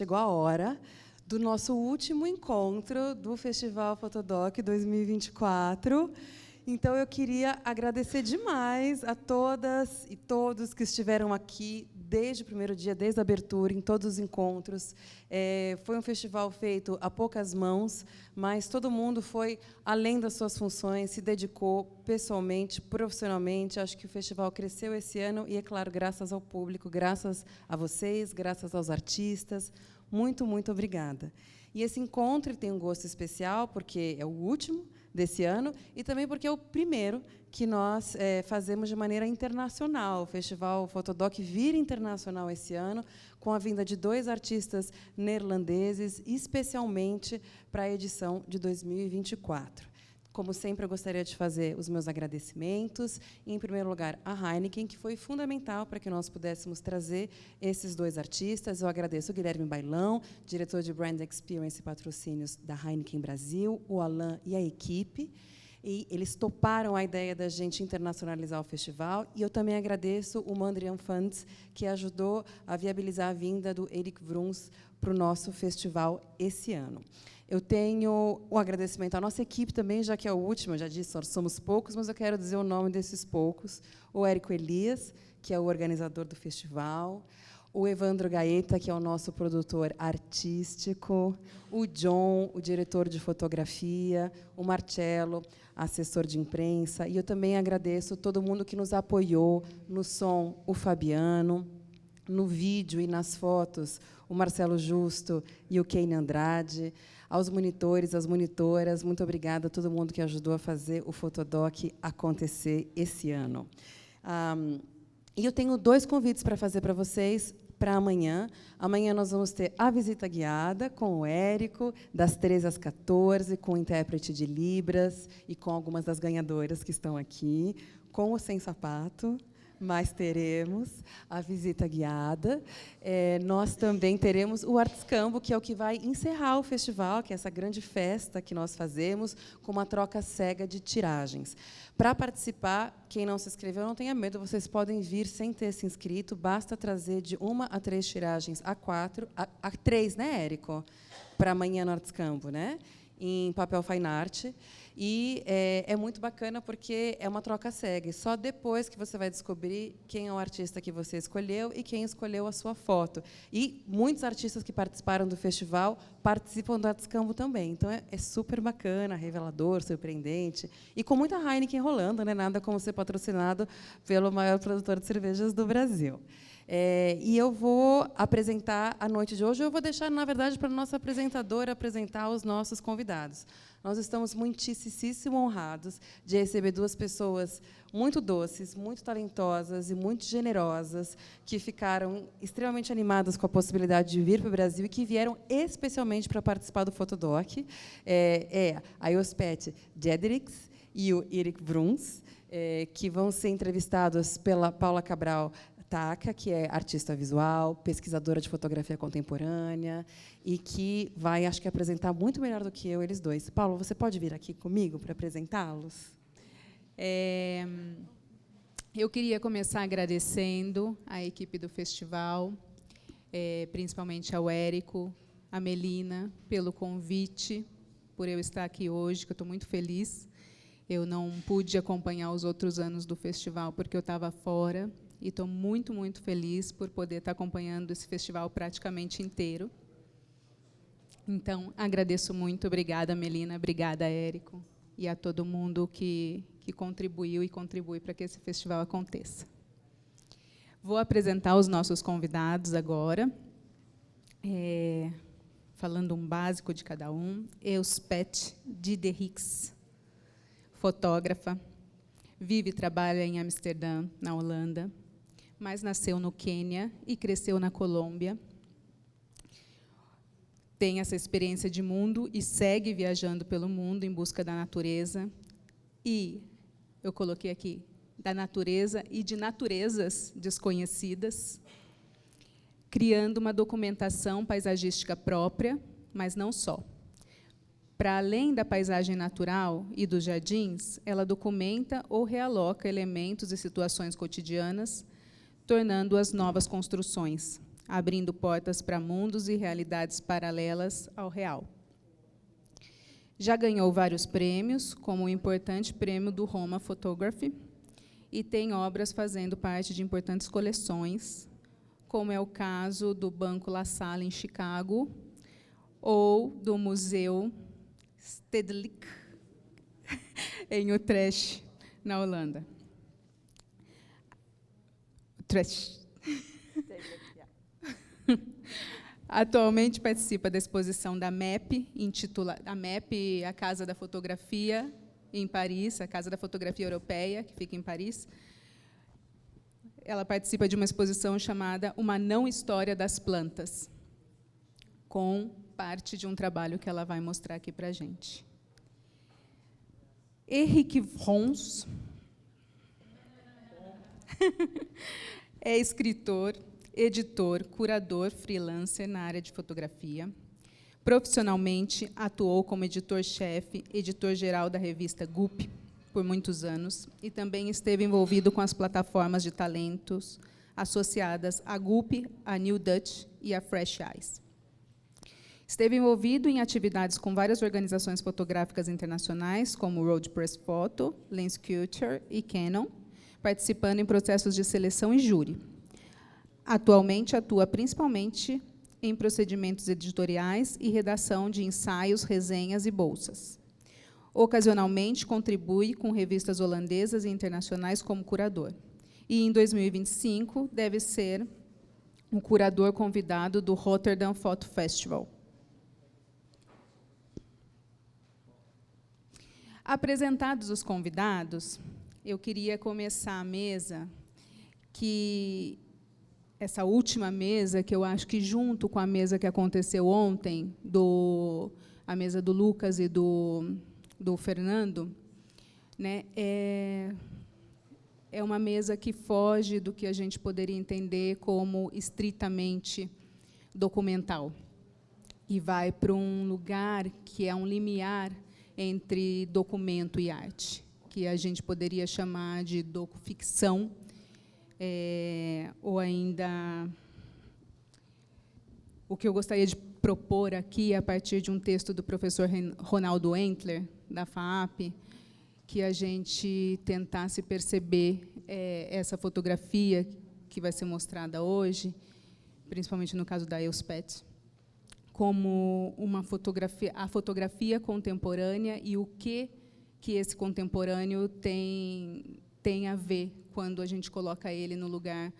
Chegou a hora do nosso último encontro do Festival FotoDoc 2024. Então, eu queria agradecer demais a todas e todos que estiveram aqui desde o primeiro dia, desde a abertura, em todos os encontros. Foi um festival feito a poucas mãos, mas todo mundo foi além das suas funções, se dedicou pessoalmente, profissionalmente. Acho que o festival cresceu esse ano e, é claro, graças ao público, graças a vocês, graças aos artistas. Muito, muito obrigada. E esse encontro tem um gosto especial, porque é o último desse ano, e também porque é o primeiro que nós fazemos de maneira internacional. O Festival FotoDoc vira internacional esse ano, com a vinda de 2 artistas neerlandeses, especialmente para a edição de 2024. Como sempre, eu gostaria de fazer os meus agradecimentos. Em primeiro lugar, a Heineken, que foi fundamental para que nós pudéssemos trazer esses 2 artistas. Eu agradeço o Guilherme Bailão, diretor de Brand Experience e Patrocínios da Heineken Brasil, o Alain e a equipe. E eles toparam a ideia da gente internacionalizar o festival. E eu também agradeço o Mandrian Funds, que ajudou a viabilizar a vinda do Erik Vroons para o nosso festival esse ano. Eu tenho o agradecimento à nossa equipe também, já que é o último, eu já disse, nós somos poucos, mas eu quero dizer o nome desses poucos. O Érico Elias, que é o organizador do festival, o Evandro Gaeta, que é o nosso produtor artístico, o John, o diretor de fotografia, o Marcelo, assessor de imprensa, e eu também agradeço todo mundo que nos apoiou no som, o Fabiano, no vídeo e nas fotos, o Marcelo Justo e o Keine Andrade, aos monitores, às monitoras, muito obrigada a todo mundo que ajudou a fazer o FotoDoc acontecer esse ano. E eu tenho 2 convites para fazer para vocês para amanhã. Amanhã nós vamos ter a visita guiada com o Érico, das 13 às 14, com o intérprete de Libras e com algumas das ganhadoras que estão aqui, com o Sem Sapato. Mas teremos a visita guiada. Nós também teremos o Artscambo, que é o que vai encerrar o festival, que é essa grande festa que nós fazemos, com uma troca cega de tiragens. Para participar, quem não se inscreveu, não tenha medo, vocês podem vir sem ter se inscrito, basta trazer de 1 a 3 tiragens, a 3, né, Érico? Para amanhã no Artscambo, né? Em papel fine art. E é muito bacana porque é uma troca cega. Só depois que você vai descobrir quem é o artista que você escolheu e quem escolheu a sua foto. E muitos artistas que participaram do festival participam do Artscambo também. Então, é super bacana, revelador, surpreendente. E com muita Heineken rolando, né? Nada como ser patrocinado pelo maior produtor de cervejas do Brasil. E eu vou apresentar a noite de hoje. Eu vou deixar, na verdade, para a nossa apresentadora apresentar os nossos convidados. Nós estamos muitíssimo honrados de receber 2 pessoas muito doces, muito talentosas e muito generosas, que ficaram extremamente animadas com a possibilidade de vir para o Brasil e que vieram especialmente para participar do FotoDoc. A Elspeth Diederix e o Erik Vroons, que vão ser entrevistados pela Paula Cabral Tacca, que é artista visual, pesquisadora de fotografia contemporânea e que vai, acho que, apresentar muito melhor do que eu eles 2. Paula, você pode vir aqui comigo para apresentá-los? Eu queria começar agradecendo a equipe do festival, principalmente ao Érico, a Melina, pelo convite, por eu estar aqui hoje, que eu estou muito feliz. Eu não pude acompanhar os outros anos do festival porque eu estava fora, e estou muito, muito feliz por poder estar acompanhando esse festival praticamente inteiro. Então, agradeço muito. Obrigada, Melina. Obrigada, Érico. E a todo mundo que contribuiu e contribui para que esse festival aconteça. Vou apresentar os nossos convidados agora, falando um básico de cada um. Elspeth Diederix, fotógrafa, vive e trabalha em Amsterdã, na Holanda, mas nasceu no Quênia e cresceu na Colômbia. Tem essa experiência de mundo e segue viajando pelo mundo em busca da natureza. E eu coloquei aqui, da natureza e de naturezas desconhecidas, criando uma documentação paisagística própria, mas não só. Para além da paisagem natural e dos jardins, ela documenta ou realoca elementos e situações cotidianas, tornando-as novas construções, abrindo portas para mundos e realidades paralelas ao real. Já ganhou vários prêmios, como o importante prêmio do Roma Photography, e tem obras fazendo parte de importantes coleções, como é o caso do Banco La Salle, em Chicago, ou do Museu Stedelijk, em Utrecht, na Holanda. Utrecht. Atualmente participa da exposição da MEP, intitulada a MEP, a Casa da Fotografia, em Paris, a Casa da Fotografia Europeia, que fica em Paris. Ela participa de uma exposição chamada Uma Não História das Plantas, com parte de um trabalho que ela vai mostrar aqui para a gente. Erik Vroons é escritor, editor, curador, freelancer na área de fotografia. Profissionalmente, atuou como editor-chefe, editor-geral da revista Goop, por muitos anos, e também esteve envolvido com as plataformas de talentos associadas à Goop, a New Dutch e a Fresh Eyes. Esteve envolvido em atividades com várias organizações fotográficas internacionais, como Road Press Photo, Lens Culture e Canon, participando em processos de seleção e júri. Atualmente, atua principalmente em procedimentos editoriais e redação de ensaios, resenhas e bolsas. Ocasionalmente, contribui com revistas holandesas e internacionais como curador. E, em 2025, deve ser o curador convidado do Rotterdam Photo Festival. Apresentados os convidados, eu queria começar a mesa, essa última mesa, que eu acho que, junto com a mesa que aconteceu ontem, a mesa do Lucas e do Fernando, né, é uma mesa que foge do que a gente poderia entender como estritamente documental, e vai para um lugar que é um limiar entre documento e arte, que a gente poderia chamar de docuficção, ou ainda o que eu gostaria de propor aqui, a partir de um texto do professor Ronaldo Entler, da FAAP, que a gente tentasse perceber essa fotografia que vai ser mostrada hoje, principalmente no caso da Elspeth, como a fotografia contemporânea e o que esse contemporâneo tem a ver quando a gente coloca ele no lugar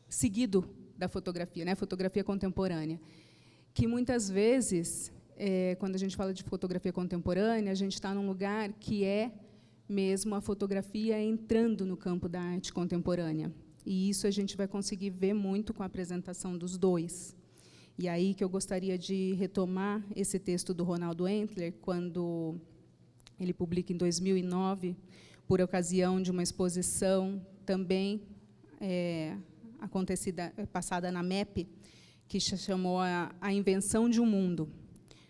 seguido da fotografia, né? Fotografia contemporânea, que muitas vezes, quando a gente fala de fotografia contemporânea, a gente está num lugar que é mesmo a fotografia entrando no campo da arte contemporânea. E isso a gente vai conseguir ver muito com a apresentação dos dois. E aí que eu gostaria de retomar esse texto do Ronaldo Entler, quando ele publica em 2009, por ocasião de uma exposição também passada na MEP, que se chamou A Invenção de um Mundo.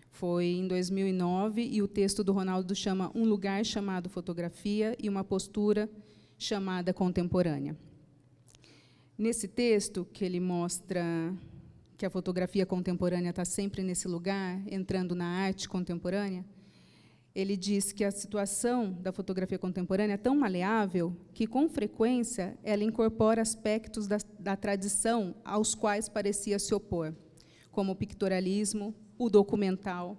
Foi em 2009, e o texto do Ronaldo chama Um Lugar Chamado Fotografia e uma Postura Chamada Contemporânea. Nesse texto, que ele mostra que a fotografia contemporânea está sempre nesse lugar, entrando na arte contemporânea, ele diz que a situação da fotografia contemporânea é tão maleável que, com frequência, ela incorpora aspectos da tradição aos quais parecia se opor, como o pictorialismo, o documental,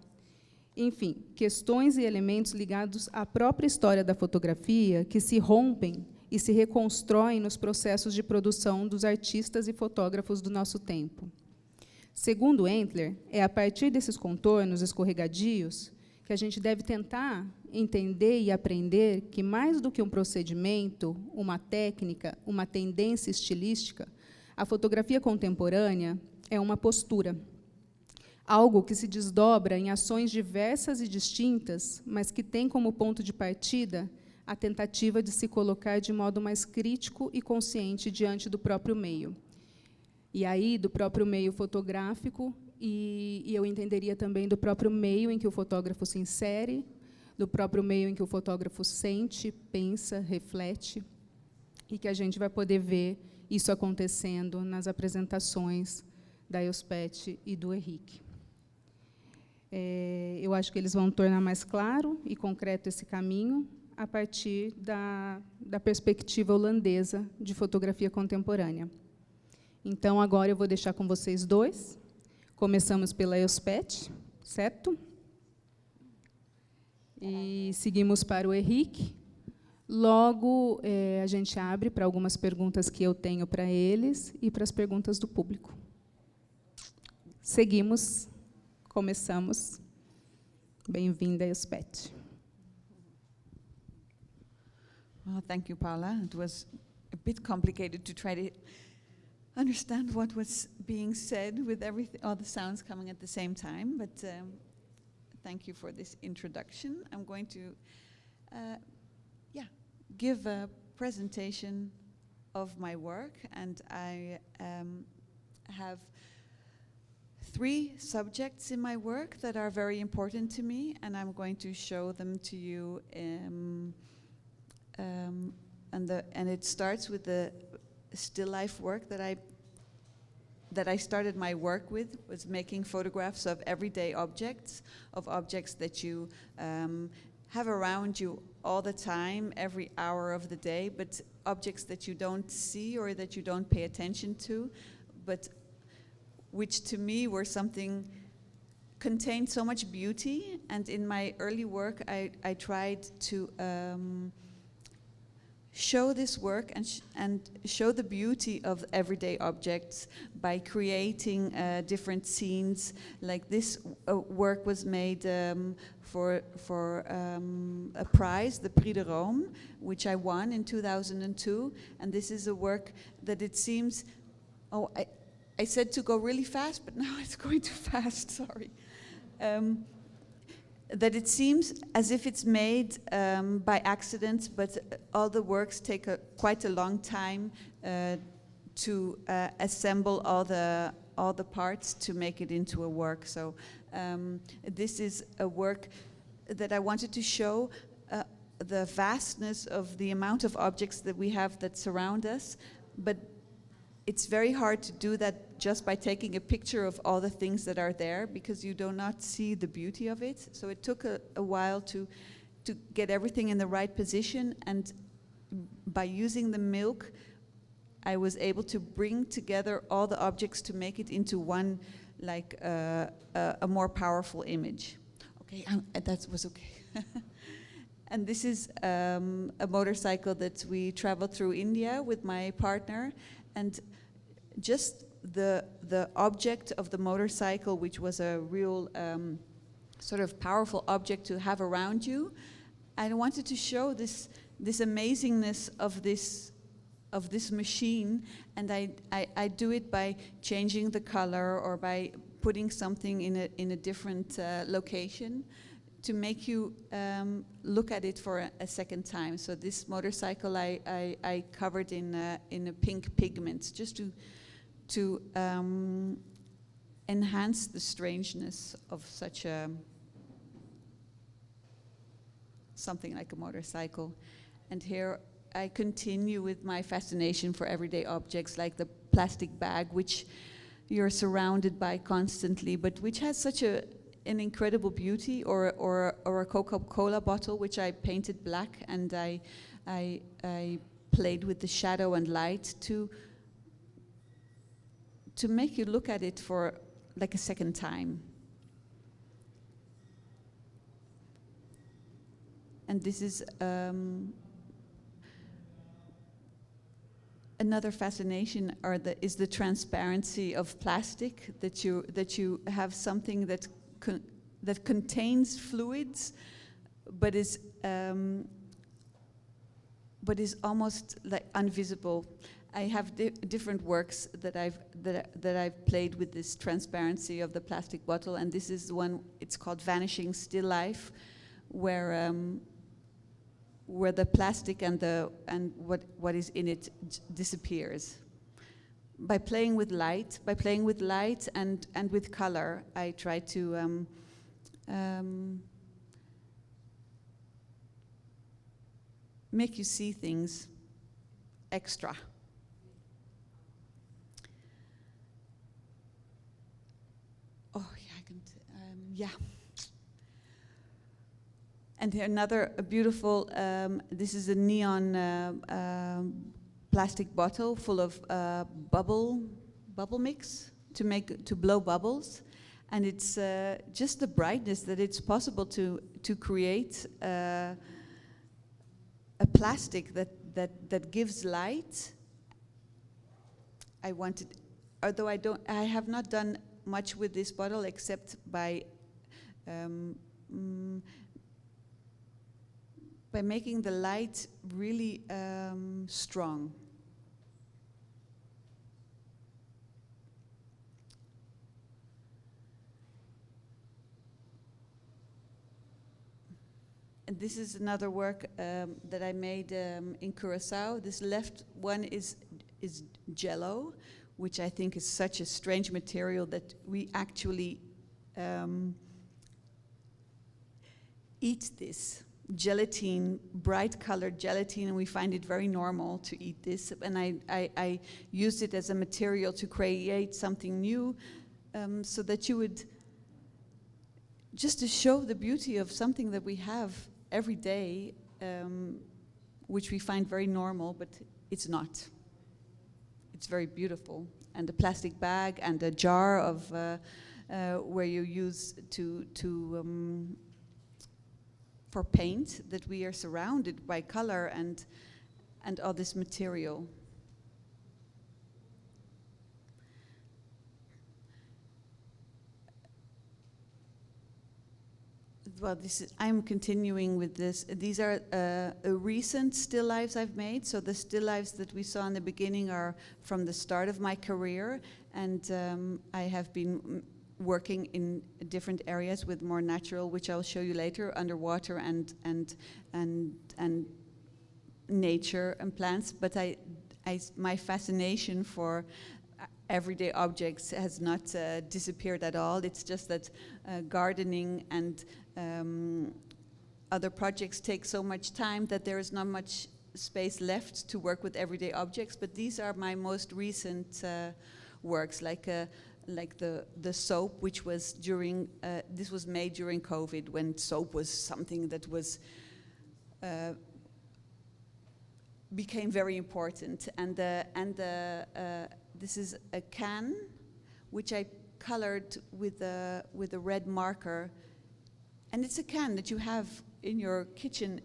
enfim, questões e elementos ligados à própria história da fotografia que se rompem e se reconstroem nos processos de produção dos artistas e fotógrafos do nosso tempo. Segundo Entler, é a partir desses contornos escorregadios que a gente deve tentar entender e aprender que, mais do que um procedimento, uma técnica, uma tendência estilística, a fotografia contemporânea é uma postura, algo que se desdobra em ações diversas e distintas, mas que tem como ponto de partida a tentativa de se colocar de modo mais crítico e consciente diante do próprio meio. E aí, do próprio meio fotográfico, e eu entenderia também do próprio meio em que o fotógrafo se insere, do próprio meio em que o fotógrafo sente, pensa, reflete, e que a gente vai poder ver isso acontecendo nas apresentações da Elspeth e do Erik. Eu acho que eles vão tornar mais claro e concreto esse caminho a partir da perspectiva holandesa de fotografia contemporânea. Então, agora eu vou deixar com vocês dois. Começamos pela Elspeth, certo? E seguimos para o Erik. Logo, a gente abre para algumas perguntas que eu tenho para eles e para as perguntas do público. Seguimos, começamos. Bem-vinda, Elspeth. Well, thank you, Paula. It was a bit complicated to try to understand what was being said with all the sounds coming at the same time, but thank you for this introduction. I'm going to give a presentation of my work, and I have 3 subjects in my work that are very important to me, and I'm going to show them to you. And it starts with the still life work that I started my work with, was making photographs of everyday objects, of objects that you have around you all the time, every hour of the day, but objects that you don't see or that you don't pay attention to, but which to me were something, contained so much beauty. And in my early work, I tried to show this work and show the beauty of everyday objects by creating different scenes. Like this work was made for a prize, the Prix de Rome, which I won in 2002. And this is a work that it seems, I said to go really fast, but now it's going too fast, sorry. That it seems as if it's made by accident, but all the works take quite a long time to assemble all the parts to make it into a work. So this is a work that I wanted to show the vastness of the amount of objects that we have that surround us, but it's very hard to do that just by taking a picture of all the things that are there, because you do not see the beauty of it. So it took a while to get everything in the right position, and by using the milk, I was able to bring together all the objects to make it into one, like a more powerful image. Okay, that was okay. And this is a motorcycle that we traveled through India with my partner, and just the object of the motorcycle, which was a real sort of powerful object to have around you, I wanted to show this amazingness of this machine, and I do it by changing the color or by putting something in a different location to make you look at it for a second time. So this motorcycle I covered in a pink pigment, just to enhance the strangeness of such something like a motorcycle. And here I continue with my fascination for everyday objects, like the plastic bag, which you're surrounded by constantly, but which has such an incredible beauty, or a Coca-Cola bottle, which I painted black, and I played with the shadow and light to make you look at it for like a second time. And this is another fascination, is the transparency of plastic, that you have something that contains fluids, but is almost like invisible. I have different works that I've played with this transparency of the plastic bottle, and this is one. It's called Vanishing Still Life, where the plastic and what is in it disappears. By playing with light, and with color, I try to make you see things extra. second. Yeah. And here another beautiful, this is a neon plastic bottle full of bubble mix to blow bubbles. And it's just the brightness that it's possible to create a plastic that gives light. I wanted, although I have not done much with this bottle except by making the light really strong. And this is another work that I made in Curacao. This left one is jello, which I think is such a strange material that we actually eat this gelatine, bright colored gelatine, and we find it very normal to eat this. And I used it as a material to create something new, so that you would, just to show the beauty of something that we have every day, which we find very normal, but it's not. It's very beautiful. And a plastic bag and a jar of where you use for paint, that we are surrounded by color and all this material. Well, I'm continuing with this. These are recent still lives I've made. So the still lives that we saw in the beginning are from the start of my career, and I have been working in different areas with more natural, which I'll show you later, underwater and nature and plants. But my fascination for everyday objects has not disappeared at all. It's just that gardening and other projects take so much time that there is not much space left to work with everyday objects. But these are my most recent works, like the soap, which was during this was made during COVID, when soap was something that was became very important. And this is a can, which I colored with a red marker. And it's a can that you have in your kitchen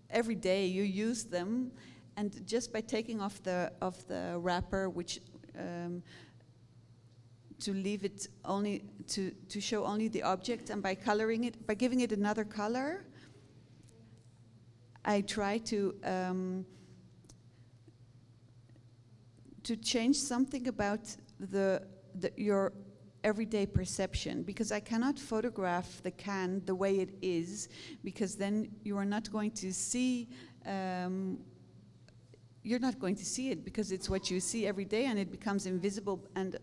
every day. You use them, and just by taking off the wrapper, which to leave it only to show only the object, and by coloring it, by giving it another color, I try to change something about your everyday perception, because I cannot photograph the can the way it is, because then you are not going to see you're not going to see it, because it's what you see every day and it becomes invisible. And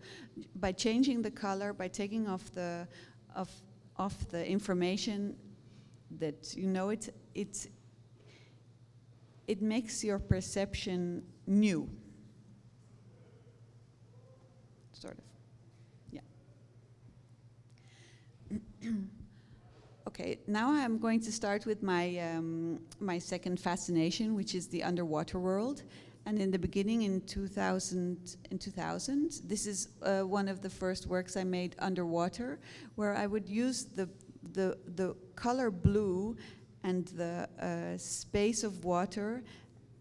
by changing the color, by taking off the information that you know, it makes your perception new, sort of. Yeah. Okay, now I'm going to start with my my second fascination, which is the underwater world. And in the beginning, in 2000, this is one of the first works I made underwater, where I would use the color blue and the space of water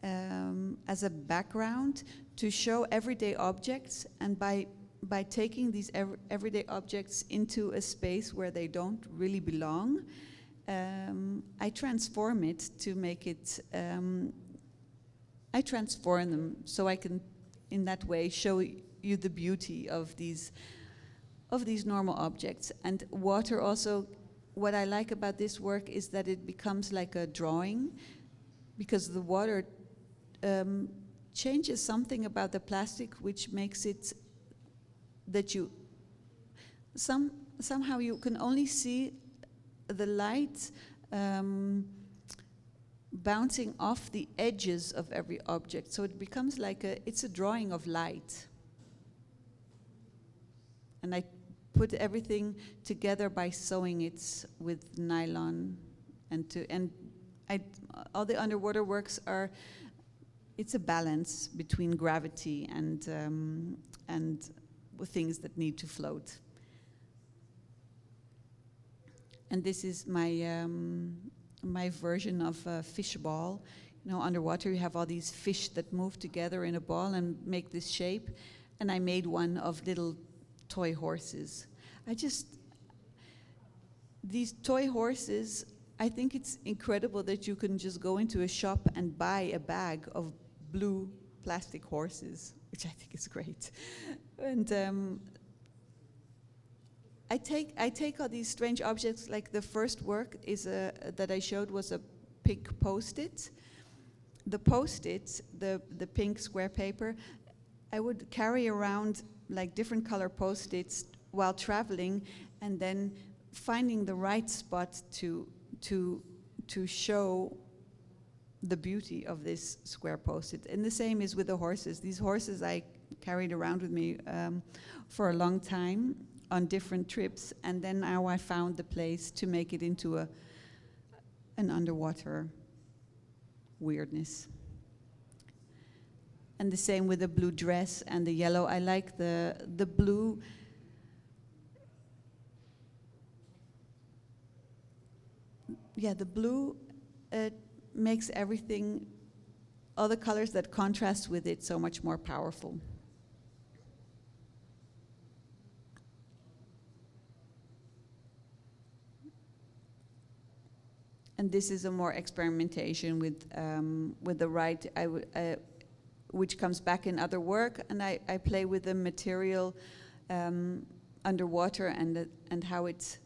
as a background to show everyday objects. And by taking these everyday objects into a space where they don't really belong, I transform it to make it, I transform them so I can, in that way, show you the beauty of these normal objects. And water also, what I like about this work is that it becomes like a drawing, because the water changes something about the plastic, which makes it that you somehow you can only see the light bouncing off the edges of every object. So it becomes like it's a drawing of light. And put everything together by sewing it with nylon, all the underwater works are. It's a balance between gravity and things that need to float. And this is my my version of a fish ball. You know, underwater you have all these fish that move together in a ball and make this shape. And I made one of little toy horses. These toy horses, I think it's incredible that you can just go into a shop and buy a bag of blue plastic horses, which I think is great. And I take all these strange objects, like the first work is that I showed was a pink Post-it. The Post-it, the pink square paper, I would carry around like different color Post-its while traveling, and then finding the right spot to show the beauty of this square Post-it. And the same is with the horses. These horses I carried around with me for a long time on different trips, and then now I found the place to make it into an underwater weirdness. And the same with the blue dress and the yellow. I like the blue. Yeah, the blue makes everything, all the colors that contrast with it, so much more powerful. And this is a more experimentation with the right, which comes back in other work, and I play with the material underwater and how it's.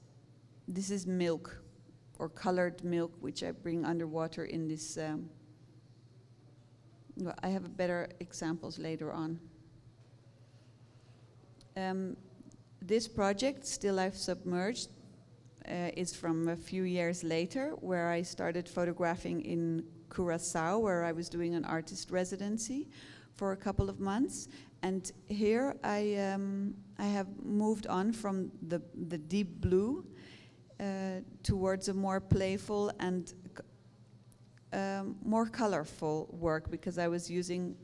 This is milk, or colored milk, which I bring underwater in this. Well, I have better examples later on. This project, Still Life Submerged, is from a few years later, where I started photographing in Curacao, where I was doing an artist residency for a couple of months. And here I have moved on from the deep blue towards a more playful and more colorful work, because I was using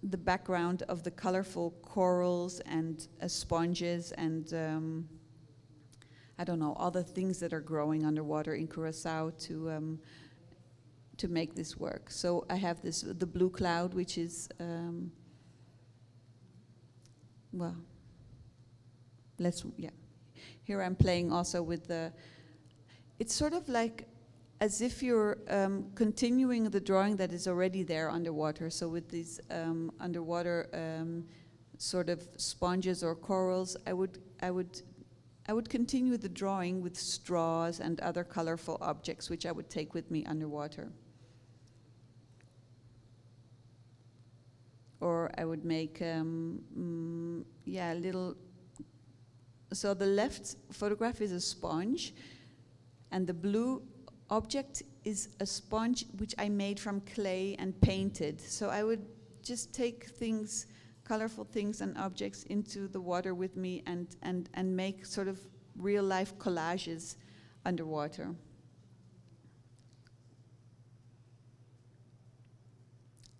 the background of the colorful corals and sponges and I don't know, all the things that are growing underwater in Curacao to make this work. So I have the blue cloud, which is, well, Here I'm playing also with it's sort of like as if you're continuing the drawing that is already there underwater. So with these underwater sort of sponges or corals, I would continue the drawing with straws and other colorful objects, which I would take with me underwater. Or I would make, little. So the left photograph is a sponge, and the blue object is a sponge which I made from clay and painted. So I would just take things, colorful things and objects into the water with me and make sort of real life collages underwater.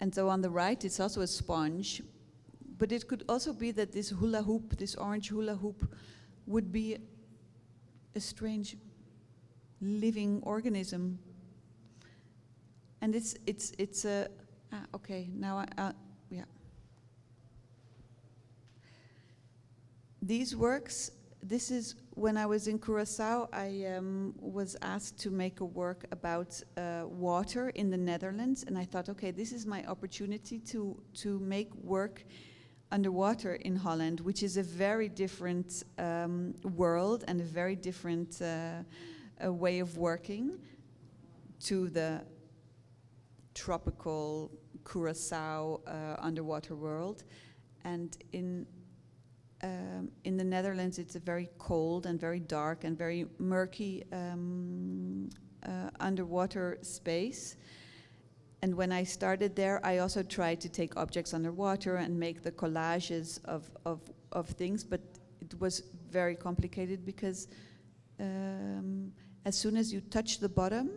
And so on the right, it's also a sponge, but it could also be that this hula hoop, this orange hula hoop, would be a strange living organism. And it's a, okay, now yeah. These works, this is when I was in Curacao, I was asked to make a work about water in the Netherlands, and I thought, okay, this is my opportunity to make work underwater in Holland, which is a very different world and a very different way of working to the tropical Curacao underwater world. And in the Netherlands, it's a very cold and very dark and very murky underwater space. And when I started there, I also tried to take objects underwater and make the collages of things, but it was very complicated because as soon as you touch the bottom,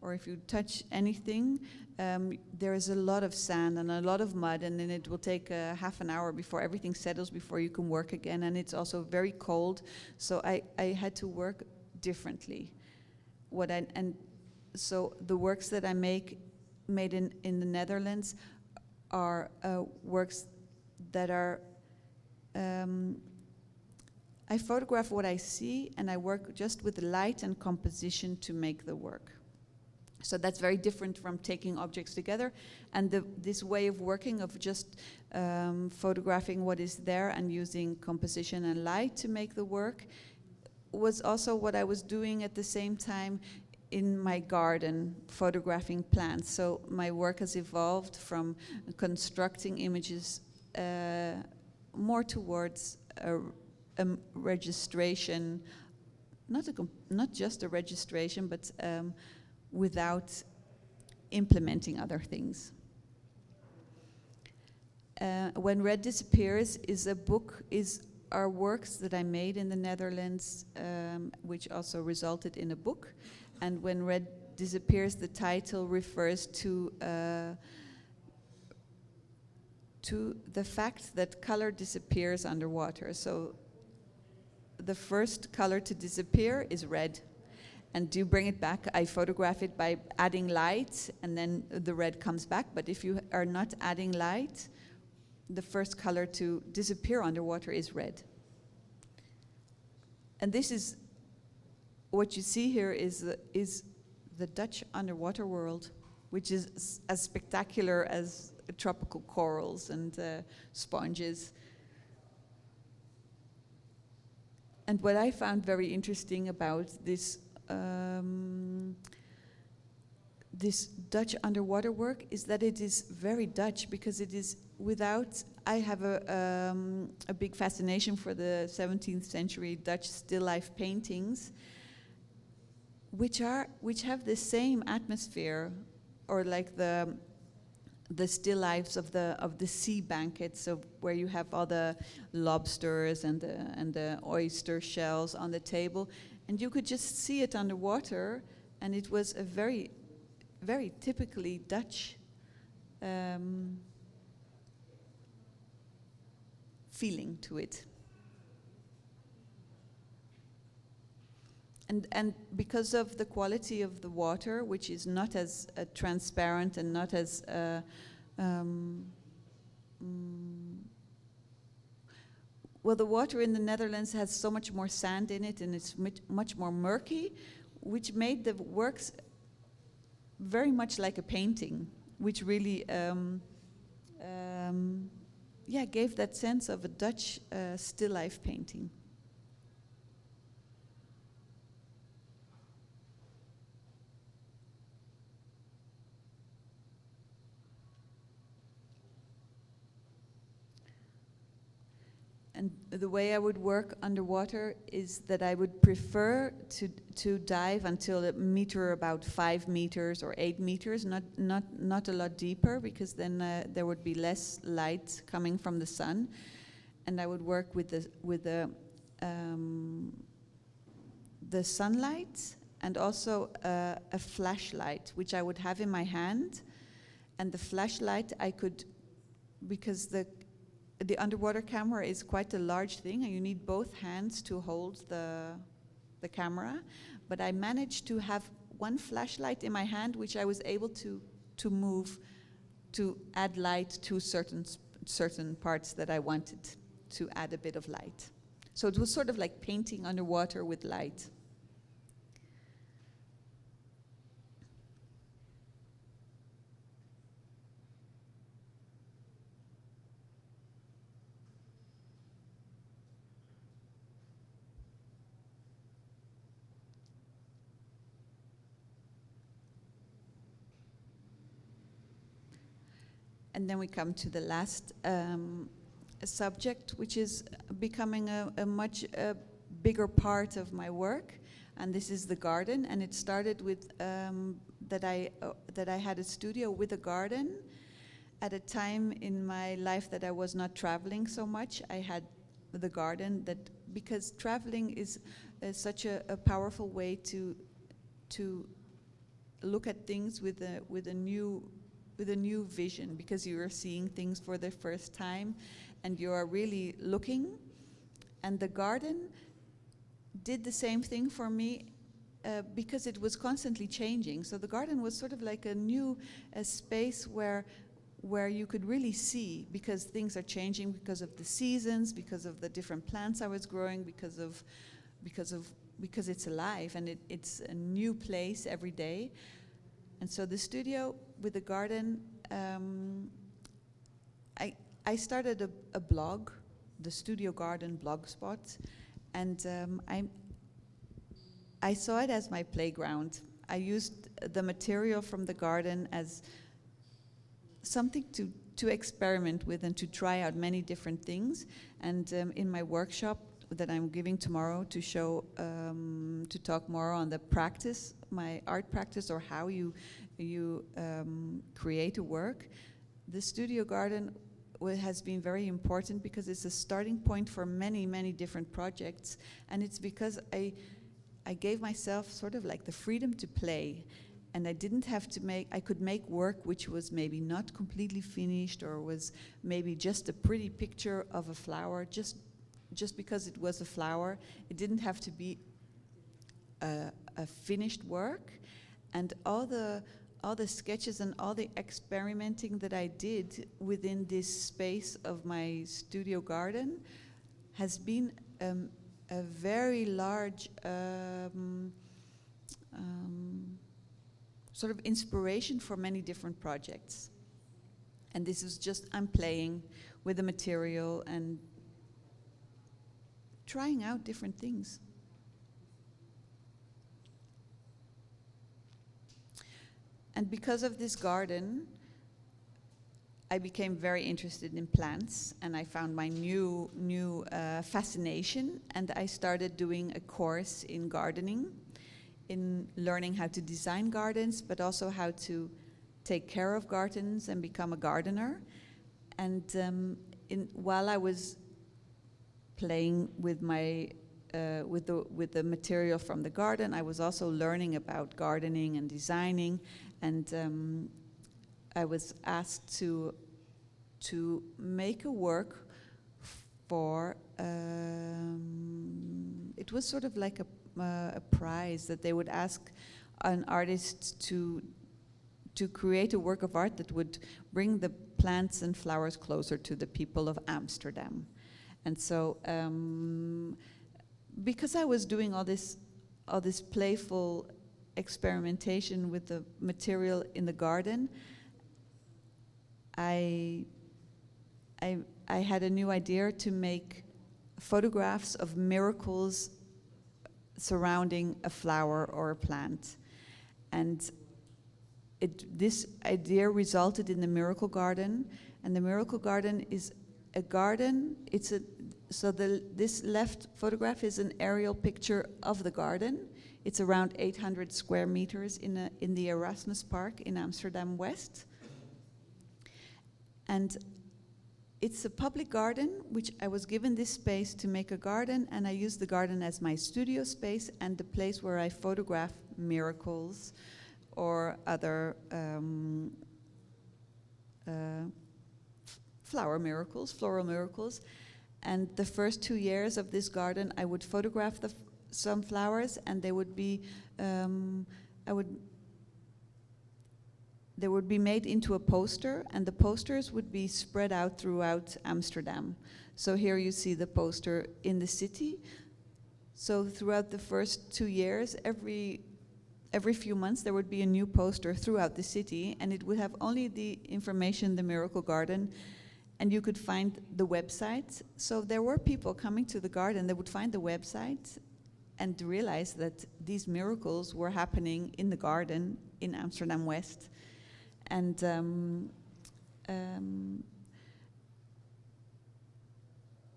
or if you touch anything, there is a lot of sand and a lot of mud, and then it will take half an hour before everything settles, before you can work again, and it's also very cold, so I had to work differently. So the works that I made in the Netherlands are works that are, I photograph what I see, and I work just with light and composition to make the work. So that's very different from taking objects together, and this way of working, of just photographing what is there and using composition and light to make the work, was also what I was doing at the same time in my garden, photographing plants. So my work has evolved from constructing images more towards a registration, not just a registration, but without implementing other things. When Red Disappears are works that I made in the Netherlands, which also resulted in a book. And when Red Disappears, the title refers to the fact that color disappears underwater. So the first color to disappear is red. And to bring it back, I photograph it by adding light, and then the red comes back. But if you are not adding light, the first color to disappear underwater is red. And this is, what you see here is the Dutch underwater world, which is as spectacular as tropical corals and sponges. And what I found very interesting about this this Dutch underwater work is that it is very Dutch, because it is without. I have a big fascination for the 17th century Dutch still life paintings, which have the same atmosphere, or like the still lifes of the sea banquets, of where you have all the lobsters and the oyster shells on the table, and you could just see it underwater, and it was a very, very typically Dutch feeling to it. And because of the quality of the water, which is not as transparent and not as well, the water in the Netherlands has so much more sand in it, and it's much more murky, which made the works very much like a painting, which really gave that sense of a Dutch still life painting. And the way I would work underwater is that I would prefer to dive until a meter, about 5 meters or 8 meters, not a lot deeper, because then there would be less light coming from the sun, and I would work with the sunlight, and also a flashlight, which I would have in my hand, and the flashlight I could, because the underwater camera is quite a large thing, and you need both hands to hold the camera. But I managed to have one flashlight in my hand, which I was able to move to add light to certain parts that I wanted to add a bit of light. So it was sort of like painting underwater with light. And then we come to the last subject, which is becoming a much bigger part of my work, and this is the garden. And it started with that I had a studio with a garden at a time in my life that I was not traveling so much. I had the garden, that because traveling is such a powerful way to look at things with a new vision, because you are seeing things for the first time and you are really looking. And the garden did the same thing for me because it was constantly changing. So the garden was sort of like a new space where you could really see, because things are changing because of the seasons, because of the different plants I was growing, because it's alive and it's a new place every day. And so the studio with the garden, I started a blog, the Studio Garden blogspot, and I saw it as my playground. I used the material from the garden as something to experiment with and to try out many different things. And in my workshop that I'm giving tomorrow to show, to talk more on the practice, my art practice, or how you create a work, the studio garden has been very important because it's a starting point for many, many different projects. And it's because I gave myself sort of like the freedom to play. And I didn't have to I could make work which was maybe not completely finished, or was maybe just a pretty picture of a flower, just because it was a flower. It didn't have to be a finished work. And all the sketches and all the experimenting that I did within this space of my studio garden has been a very large sort of inspiration for many different projects. And this is just, I'm playing with the material and trying out different things. And because of this garden, I became very interested in plants, and I found my new fascination, and I started doing a course in gardening, in learning how to design gardens, but also how to take care of gardens and become a gardener. And while I was playing with my with the material from the garden, I was also learning about gardening and designing, and I was asked to make a work for. It was sort of like a prize that they would ask an artist to create a work of art that would bring the plants and flowers closer to the people of Amsterdam. And so, because I was doing all this playful experimentation with the material in the garden, I had a new idea to make photographs of miracles surrounding a flower or a plant. And this idea resulted in the Miracle Garden, and the Miracle Garden is a garden. This left photograph is an aerial picture of the garden. It's around 800 square meters in the Erasmus Park in Amsterdam West. And it's a public garden, which I was given this space to make a garden, and I used the garden as my studio space and the place where I photograph miracles or other floral miracles. And the first 2 years of this garden, I would photograph some flowers, and they would be they would be made into a poster, and the posters would be spread out throughout Amsterdam. So here you see the poster in the city. So throughout the first 2 years, every few months there would be a new poster throughout the city, and it would have only the information, the Miracle Garden, and you could find the website. So there were people coming to the garden that would find the website and realize that these miracles were happening in the garden in Amsterdam West. And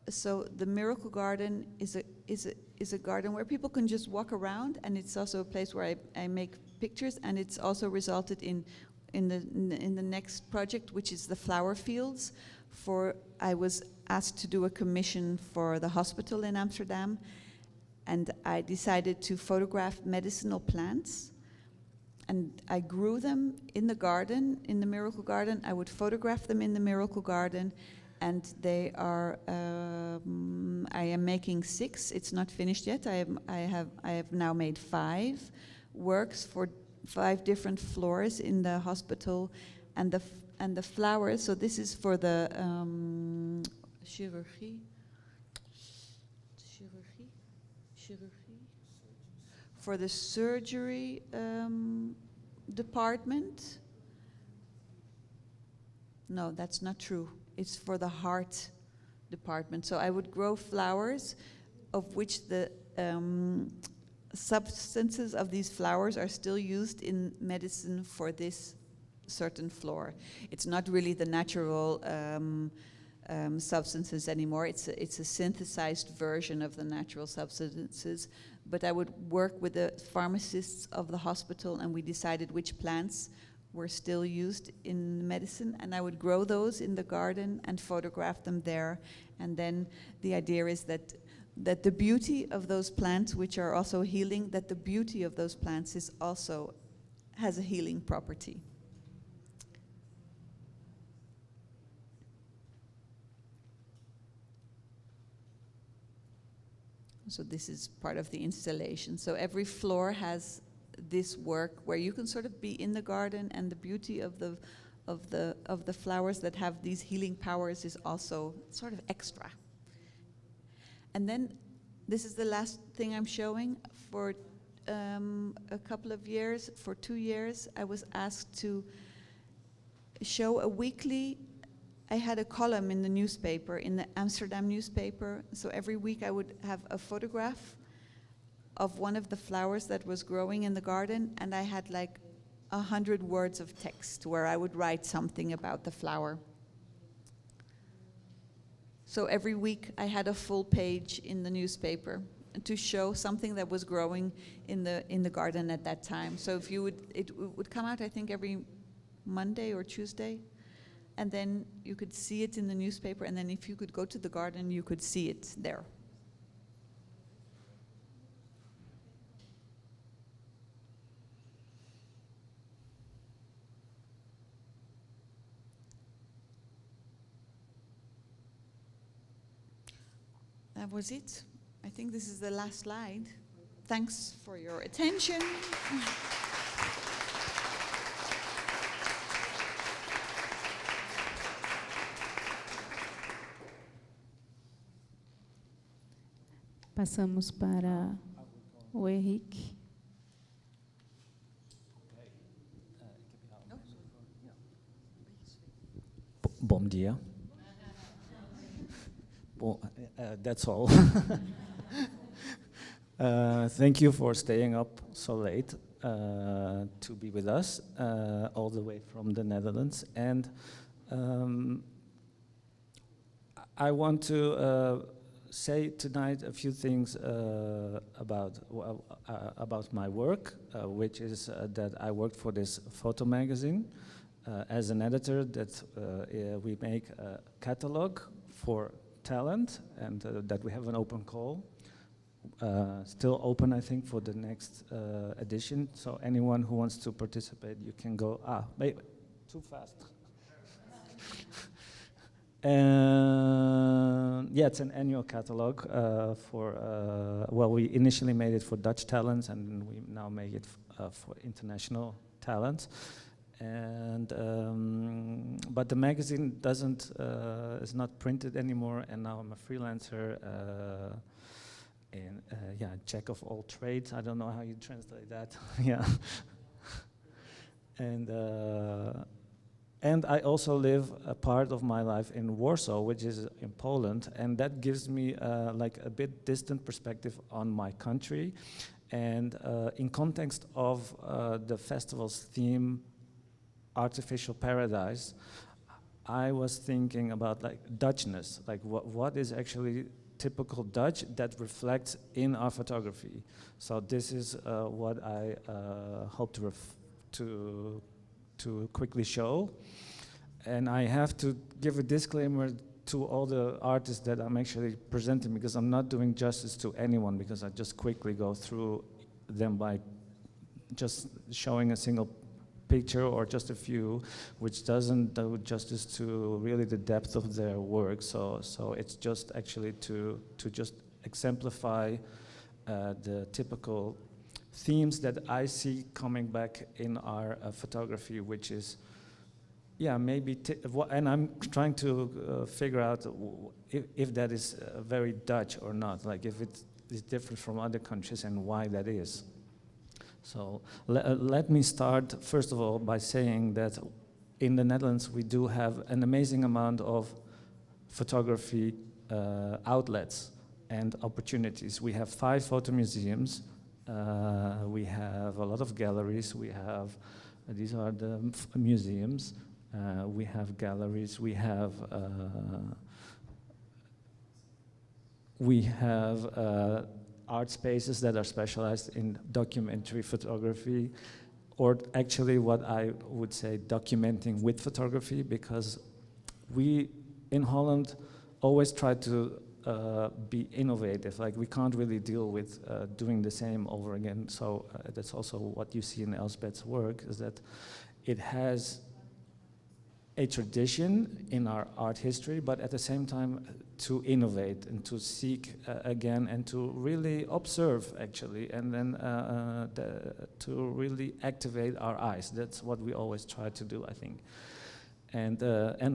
so the Miracle Garden is a garden where people can just walk around, and it's also a place where I make pictures, and it's also resulted in the next project, which is the flower fields. I was asked to do a commission for the hospital in Amsterdam, and I decided to photograph medicinal plants. And I grew them in the garden, in the Miracle Garden. I would photograph them in the Miracle Garden, and they are. I am making 6. It's not finished yet. I have now made 5 works for 5 different floors in the hospital, and the flowers. So this is for the chirurgie. For the surgery department. No, that's not true. It's for the heart department. So I would grow flowers of which the substances of these flowers are still used in medicine for this certain floor. It's not really the natural substances anymore. It's a synthesized version of the natural substances. But I would work with the pharmacists of the hospital, and we decided which plants were still used in medicine, and I would grow those in the garden and photograph them there. And then the idea is that the beauty of those plants, which are also healing, that the beauty of those plants is also has a healing property. So this is part of the installation. So every floor has this work where you can sort of be in the garden, and the beauty of the flowers that have these healing powers is also sort of extra. And then this is the last thing I'm showing. For a couple of years, for 2 years, I was asked to show a weekly. I had a column in the newspaper, in the Amsterdam newspaper. So every week I would have a photograph of one of the flowers that was growing in the garden, and I had like 100 words of text where I would write something about the flower. So every week I had a full page in the newspaper to show something that was growing in the garden at that time. So if you would, it would come out, I think, every Monday or Tuesday. And then you could see it in the newspaper, and then if you could go to the garden, you could see it there. That was it. I think this is the last slide. Thanks for your attention. Passamos para o Erik. Bom dia. That's all. Thank you for staying up so late to be with us, all the way from the Netherlands. And I want to say tonight a few things about my work, which is that I worked for this photo magazine as an editor. That we make a catalog for talent, and that we have an open call, still open, I think, for the next edition. So anyone who wants to participate, you can go. Wait, too fast. Yeah, it's an annual catalog well, we initially made it for Dutch talents, and we now make it for international talents. And but the magazine is not printed anymore, and now I'm a freelancer and jack of all trades. I don't know how you translate that. Yeah. And I also live a part of my life in Warsaw, which is in Poland, and that gives me like a bit distant perspective on my country. And in context of the festival's theme, Artificial Paradise, I was thinking about like Dutchness, like what is actually typical Dutch that reflects in our photography. So this is what I hope to quickly show. And I have to give a disclaimer to all the artists that I'm actually presenting, because I'm not doing justice to anyone, because I just quickly go through them by just showing a single picture or just a few, which doesn't do justice to really the depth of their work. So it's just actually to just exemplify the typical themes that I see coming back in our photography, which is, yeah, maybe, and I'm trying to figure out if that is very Dutch or not, like if it is different from other countries and why that is. So let me start, first of all, by saying that in the Netherlands we do have an amazing amount of photography outlets and opportunities. We have 5 photo museums, we have a lot of galleries, we have, these are the museums, we have galleries, we have art spaces that are specialized in documentary photography, or actually what I would say documenting with photography, because we in Holland always try to be innovative. Like we can't really deal with doing the same over again. So that's also what you see in Elspeth's work, is that it has a tradition in our art history, but at the same time to innovate and to seek again and to really observe actually, and then to really activate our eyes. That's what we always try to do, I think, and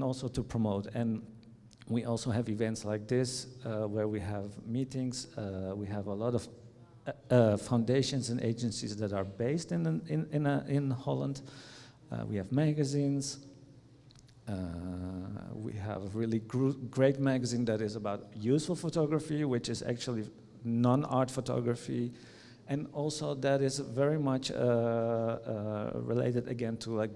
also to promote. And we also have events like this where we have meetings. We have a lot of foundations and agencies that are based in Holland. We have magazines. We have a really great magazine that is about useful photography, which is actually non-art photography, and also that is very much related again to like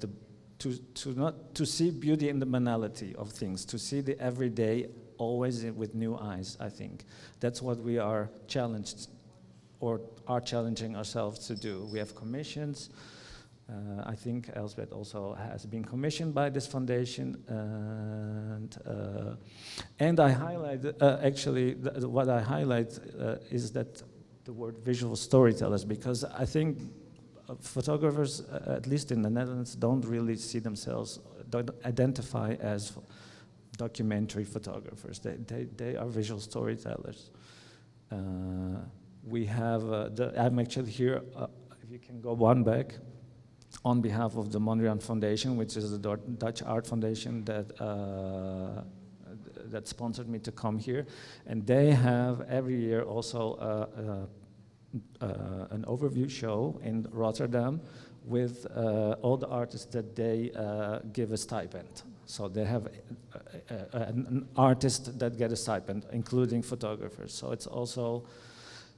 to see beauty in the banality of things, to see the everyday always with new eyes. I think that's what we are challenged, or are challenging ourselves to do. We have commissions. I think Elspeth also has been commissioned by this foundation, and I highlight actually what I highlight is that the word visual storytellers, because I think photographers, at least in the Netherlands, don't really see themselves, don't identify as documentary photographers. They are visual storytellers. We have I'm actually here. If you can go one back. On behalf of the Mondrian Foundation, which is the Dutch art foundation that sponsored me to come here, and they have every year also an overview show in Rotterdam with all the artists that they give a stipend. So they have an artist that get a stipend, including photographers. So it's also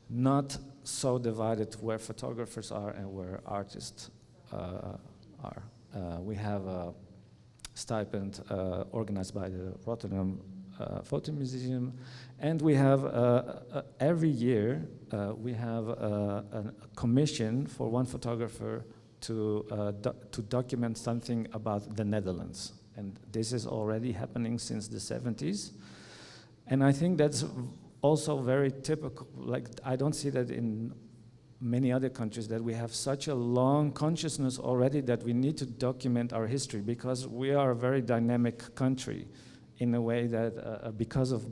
not so divided where photographers are and where artists are. We have a stipend organized by the Rotterdam Photo Museum, and we have every year we have a commission for one photographer to document something about the Netherlands, and this is already happening since the 70s, and I think that's also very typical. Like I don't see that in many other countries, that we have such a long consciousness already that we need to document our history, because we are a very dynamic country in a way that because of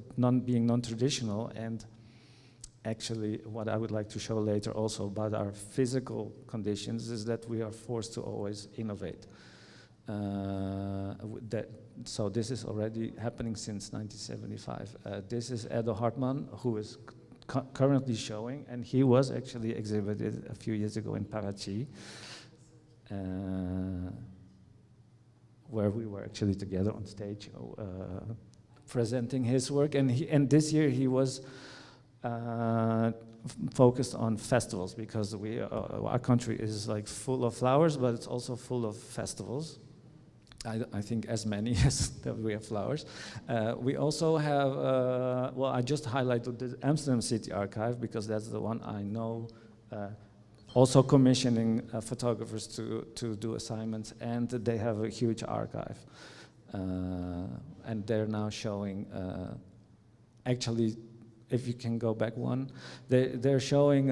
being non-traditional, and actually what I would like to show later also about our physical conditions is that we are forced to always innovate. So this is already happening since 1975. This is Edo Hartmann, who is currently showing, and he was actually exhibited a few years ago in Parachi, where we were actually together on stage presenting his work, and this year he was focused on festivals, because our country is like full of flowers, but it's also full of festivals. I think as many as that we have flowers. We also have, well, I just highlighted the Amsterdam City Archive, because that's the one I know, also commissioning photographers to do assignments, and they have a huge archive. And they're now showing, actually, if you can go back one, they're showing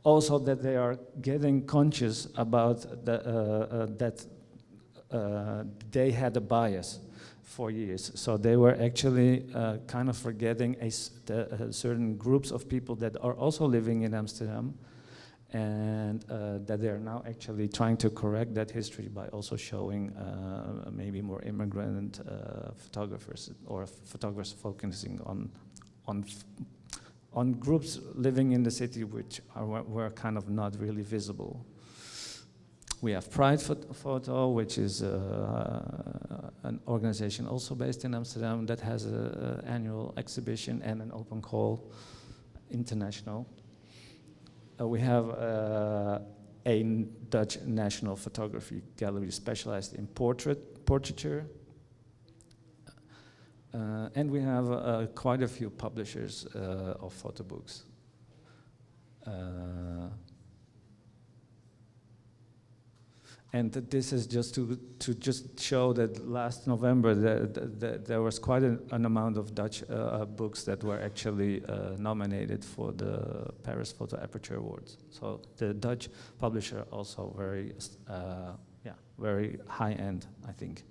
also that they are getting conscious about that they had a bias for years. So they were actually kind of forgetting certain groups of people that are also living in Amsterdam, and that they are now actually trying to correct that history by also showing maybe more immigrant photographers, or photographers focusing on groups living in the city which were kind of not really visible. We have Pride Photo, which is an organization also based in Amsterdam that has an annual exhibition and an open call, international. We have a Dutch national photography gallery specialized in portraiture. And we have quite a few publishers of photo books. And this is just to just show that last November there was quite an amount of Dutch books that were actually nominated for the Paris Photo Aperture Awards. So the Dutch publisher also very, very high end, I think.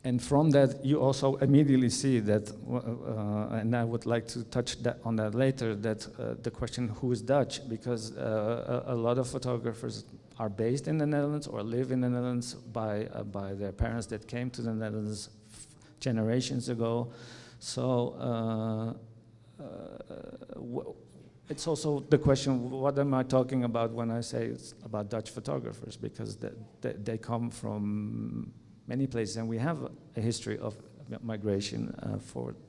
And from that, you also immediately see that, and I would like to touch on that later, that the question, who is Dutch? Because a lot of photographers are based in the Netherlands or live in the Netherlands by their parents that came to the Netherlands generations ago. So it's also the question, what am I talking about when I say it's about Dutch photographers? Because they come from many places, and we have a history of migration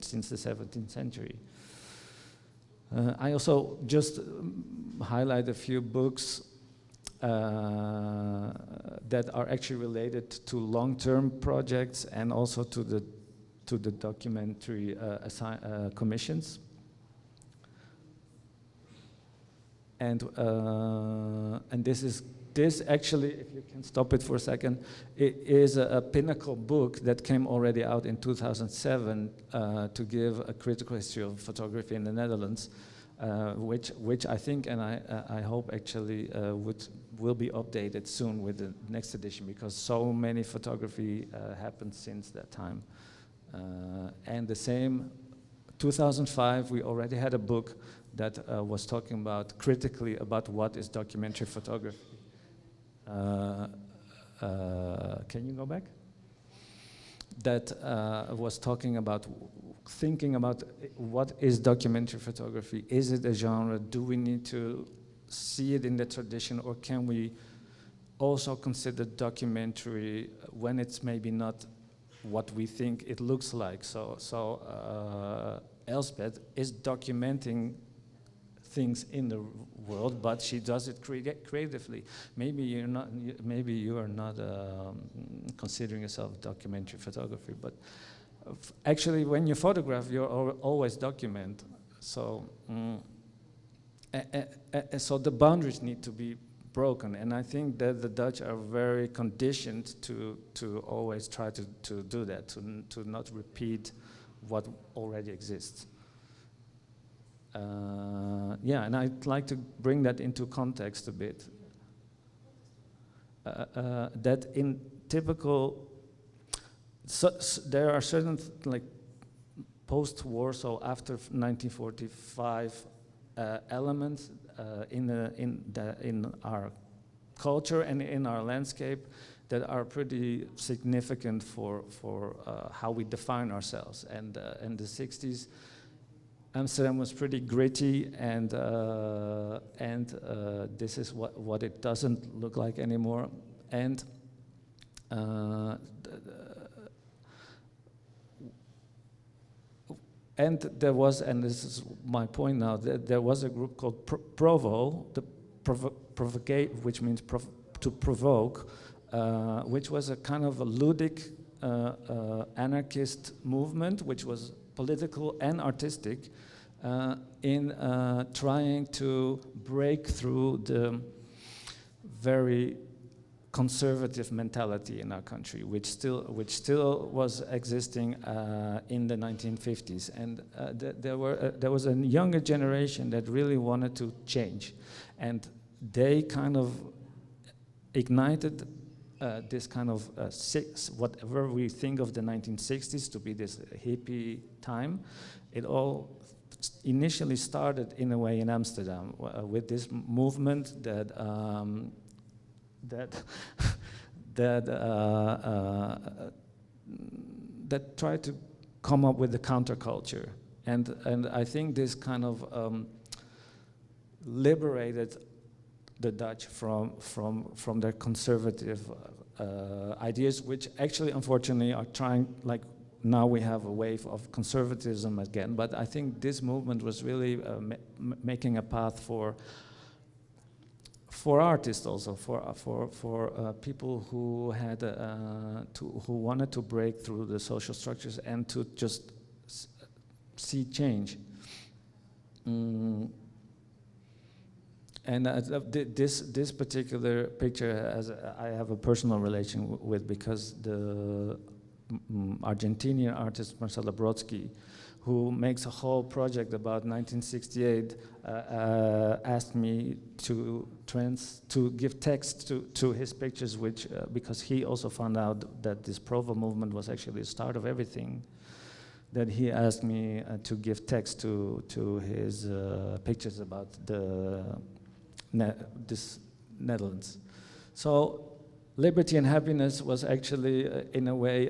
since the 17th century. I also just highlight a few books that are actually related to long-term projects and also to the documentary commissions. And this actually, if you can stop it for a second, it is a pinnacle book that came already out in 2007 to give a critical history of photography in the Netherlands, which I think, and I hope actually will be updated soon with the next edition, because so many photography happened since that time. And the same, 2005, we already had a book that was talking critically about what is documentary photography. Can you go back? That was thinking about what is documentary photography? Is it a genre? Do we need to see it in the tradition, or can we also consider documentary when it's maybe not what we think it looks like? So Elspeth is documenting things in the world, but she does it creatively. Maybe you are not considering yourself documentary photography, but actually, when you photograph, you always document. So, so the boundaries need to be broken, and I think that the Dutch are very conditioned to always try to do that, to not repeat what already exists. And I'd like to bring that into context a bit. That in typical, there are certain post-war, so after 1945, elements in our culture and in our landscape that are pretty significant for how we define ourselves. And in the 60s. Amsterdam was pretty gritty, and this is what it doesn't look like anymore. And there was, and this is my point now, there was a group called Provo, which means to provoke, which was a kind of a ludic anarchist movement, which was political and artistic, in trying to break through the very conservative mentality in our country, which still was existing in the 1950s, and there was a younger generation that really wanted to change, and they kind of ignited this kind of whatever we think of the 1960s to be this hippie time. It all initially started in a way in Amsterdam with this movement that that tried to come up with the counterculture, and I think this kind of liberated the Dutch from their conservative ideas, which actually, unfortunately, are trying, like now we have a wave of conservatism again. But I think this movement was really making a path for artists, also for people who had who wanted to break through the social structures and to just see change. And this particular picture, I have a personal relation with, because the Argentinian artist Marcela Brodsky, who makes a whole project about 1968, asked me to give text to his pictures, which because he also found out that this Provo movement was actually the start of everything. That he asked me to give text to his pictures about this Netherlands. So liberty and happiness was actually, in a way,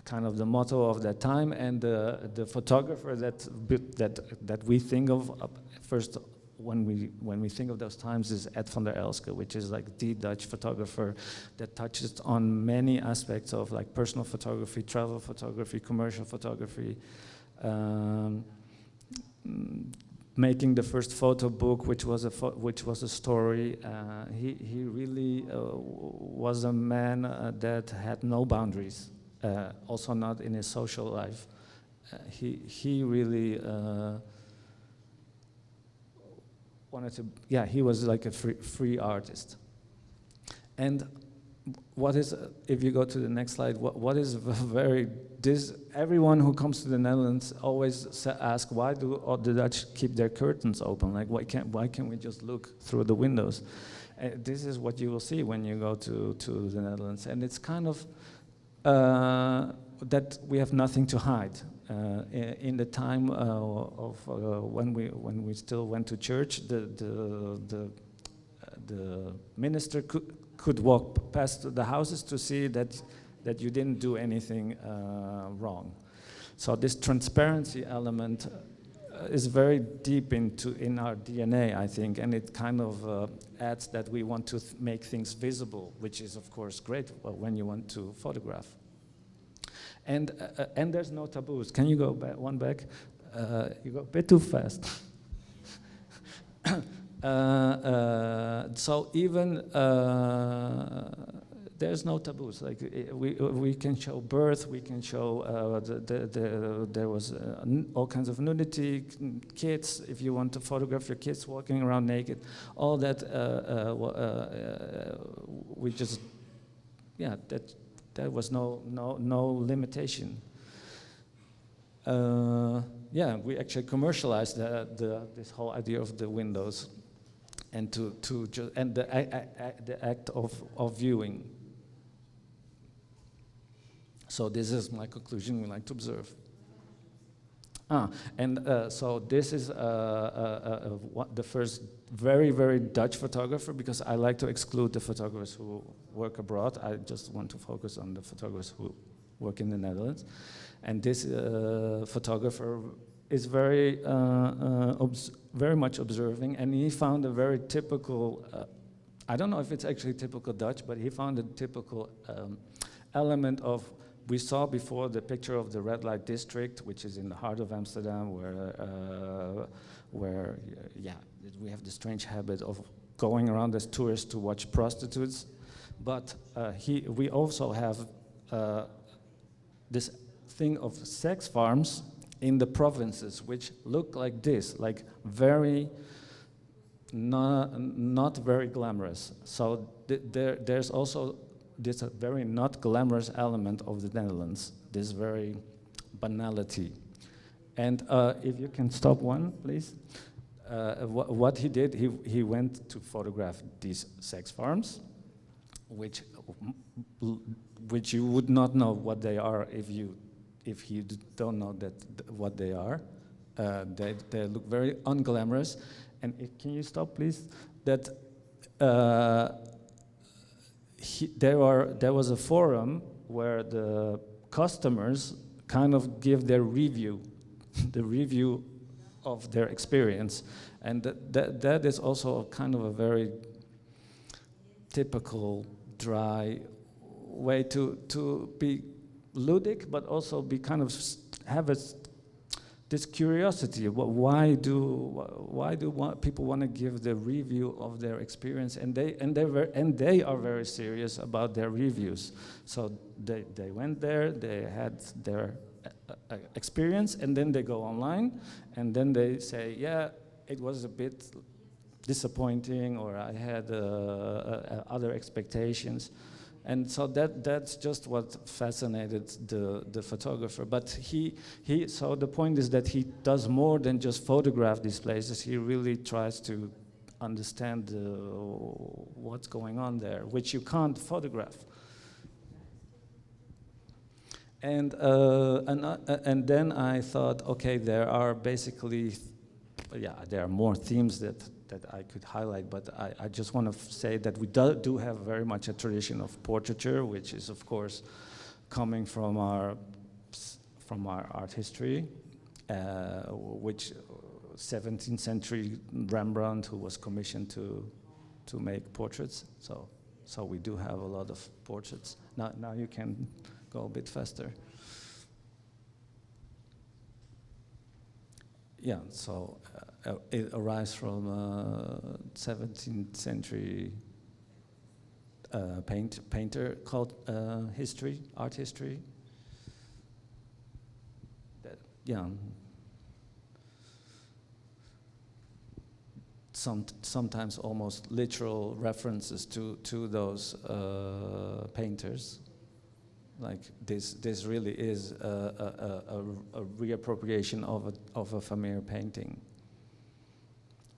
kind of the motto of that time, and the photographer that we think of first when we think of those times is Ed van der Elske, which is like the Dutch photographer that touches on many aspects of like personal photography, travel photography, commercial photography. Making the first photo book, which was a story. He really was a man that had no boundaries, also not in his social life. He really wanted to. Yeah, he was like a free artist. And what is, if you go to the next slide, what is very, everyone who comes to the Netherlands always ask, why do all the Dutch keep their curtains open? Like, why can't we just look through the windows? This is what you will see when you go to the Netherlands, and it's kind of that we have nothing to hide. In the time of when we still went to church, the minister could walk past the houses to see that you didn't do anything wrong. So this transparency element is very deep in our DNA, I think, and it kind of adds that we want to make things visible, which is of course great when you want to photograph. And there's no taboos. Can you go one back? You go a bit too fast. So even there's no taboos. Like we can show birth, we can show there was all kinds of nudity, kids. If you want to photograph your kids walking around naked, all that we just that was no limitation. Yeah, we actually commercialized this whole idea of the windows, and the act of viewing. So this is my conclusion. We like to observe. So this is the first very, very Dutch photographer, because I like to exclude the photographers who work abroad. I just want to focus on the photographers who work in the Netherlands. And this photographer is very much observing, and he found a very typical, I don't know if it's actually typical Dutch, but he found a typical element of, we saw before the picture of the red light district, which is in the heart of Amsterdam, where we have the strange habit of going around as tourists to watch prostitutes. But we also have this thing of sex farms in the provinces, which look like this, like very not very glamorous. So there's also this very not glamorous element of the Netherlands, this very banality. And if you can stop one, please. What he did, he went to photograph these sex farms, which you would not know what they are if you don't know what they are. They look very unglamorous. And can you stop, please? That there was a forum where the customers kind of give their review, the review of their experience, and that is also kind of a very typical dry way to be ludic, but also be kind of have this curiosity. Why do people want to give the review of their experience? And they are very serious about their reviews. So they went there, they had their experience, and then they go online, and then they say, yeah, it was a bit disappointing, or I had other expectations. And so that's just what fascinated the photographer. But so the point is that he does more than just photograph these places. He really tries to understand what's going on there, which you can't photograph. And then I thought, okay, there are basically, there are more themes that I could highlight, but I just want to say that we do have very much a tradition of portraiture, which is of course coming from our art history, which 17th century Rembrandt, who was commissioned to make portraits. So we do have a lot of portraits. Now you can go a bit faster. Yeah, so it arises from 17th century painter called art history. Sometimes almost literal references to those painters. Like this really is a reappropriation of a familiar painting.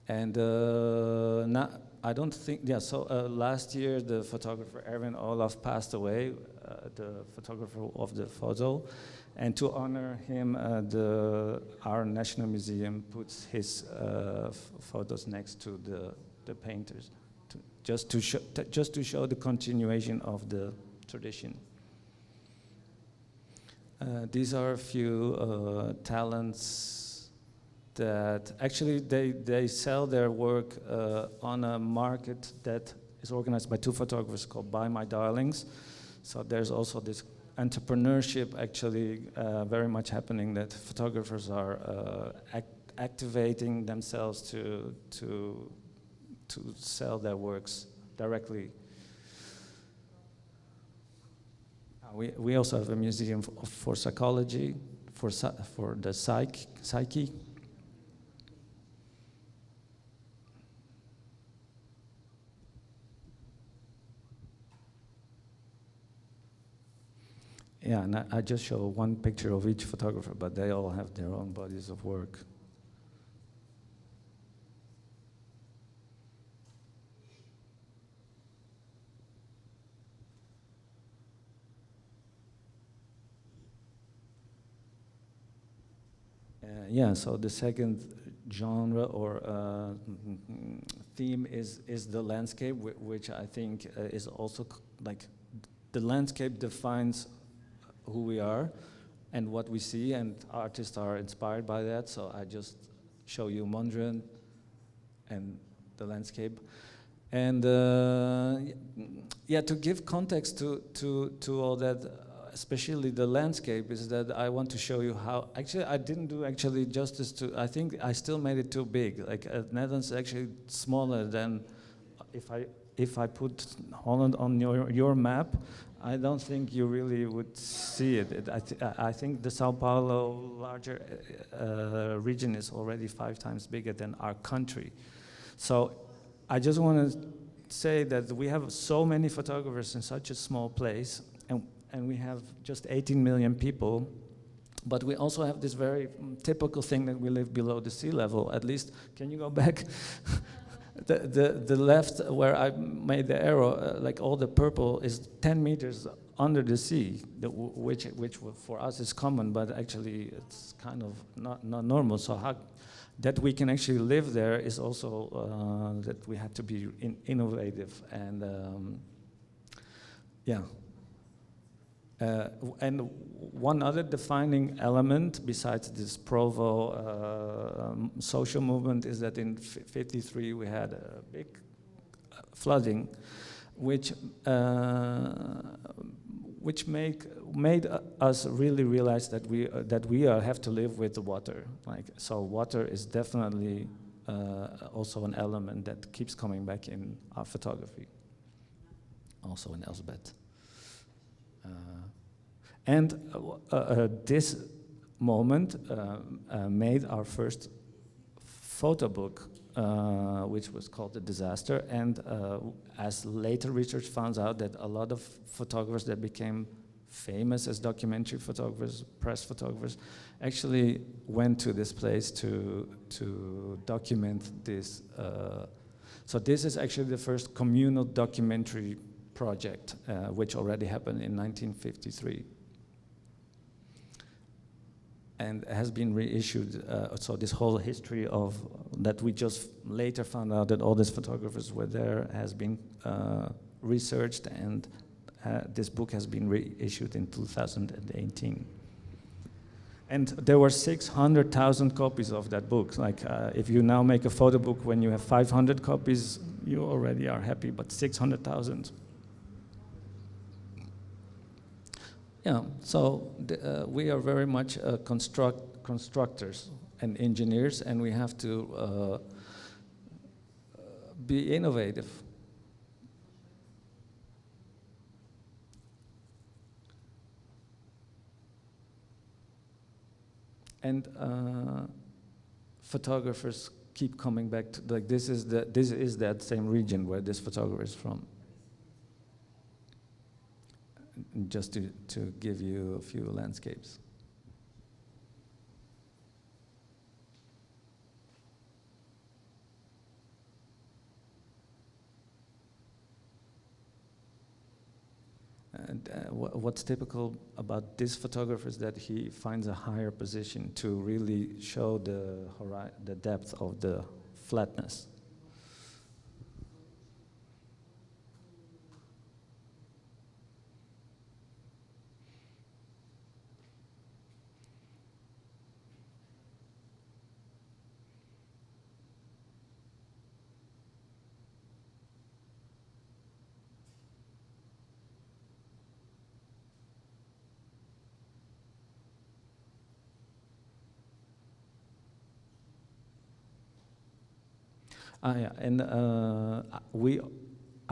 And I don't think, so last year the photographer Erwin Olaf passed away, the photographer of the photo, and to honor him, our National Museum puts his photos next to the painters, just to show the continuation of the tradition. These are a few talents that actually they sell their work on a market that is organized by two photographers called Buy My Darlings. So there's also this entrepreneurship actually very much happening, that photographers are activating themselves to sell their works directly. We also have a museum for psychology, for the psyche. Yeah, and I just show one picture of each photographer, but they all have their own bodies of work. So the second genre or theme is the landscape, which I think is also like the landscape defines who we are and what we see, and artists are inspired by that. So I just show you Mondrian and the landscape, and to give context to all that. Especially the landscape, is that I want to show you how, actually I didn't do actually justice to, I think I still made it too big. Like Netherlands is actually smaller than, if I put Holland on your map, I don't think you really would see it. I think the Sao Paulo larger region is already 5 times bigger than our country. So I just want to say that we have so many photographers in such a small place, and we have just 18 million people, but we also have this very typical thing that we live below the sea level. At least, can you go back? The left where I made the arrow, like all the purple, is 10 meters under the sea, which for us is common, but actually it's kind of not normal. So how that we can actually live there is also that we had to be innovative, and yeah. And one other defining element besides this Provo social movement is that in '53 we had a big flooding, which made us really realize that we have to live with the water. So water is definitely also an element that keeps coming back in our photography, also in Elspeth. And this moment made our first photo book, which was called The Disaster. And as later research found out that a lot of photographers that became famous as documentary photographers, press photographers, actually went to this place to document this. So this is actually the first communal documentary project, which already happened in 1953. And has been reissued, so this whole history of that we just later found out that all these photographers were there has been researched, and this book has been reissued in 2018. And there were 600,000 copies of that book. If you now make a photo book when you have 500 copies, you already are happy, but 600,000. Yeah, so we are very much constructors and engineers, and we have to be innovative. And photographers keep coming back to, this is that same region where this photographer is from. Just to give you a few landscapes. And what's typical about this photographer is that he finds a higher position to really show the depth of the flatness. Yeah, and I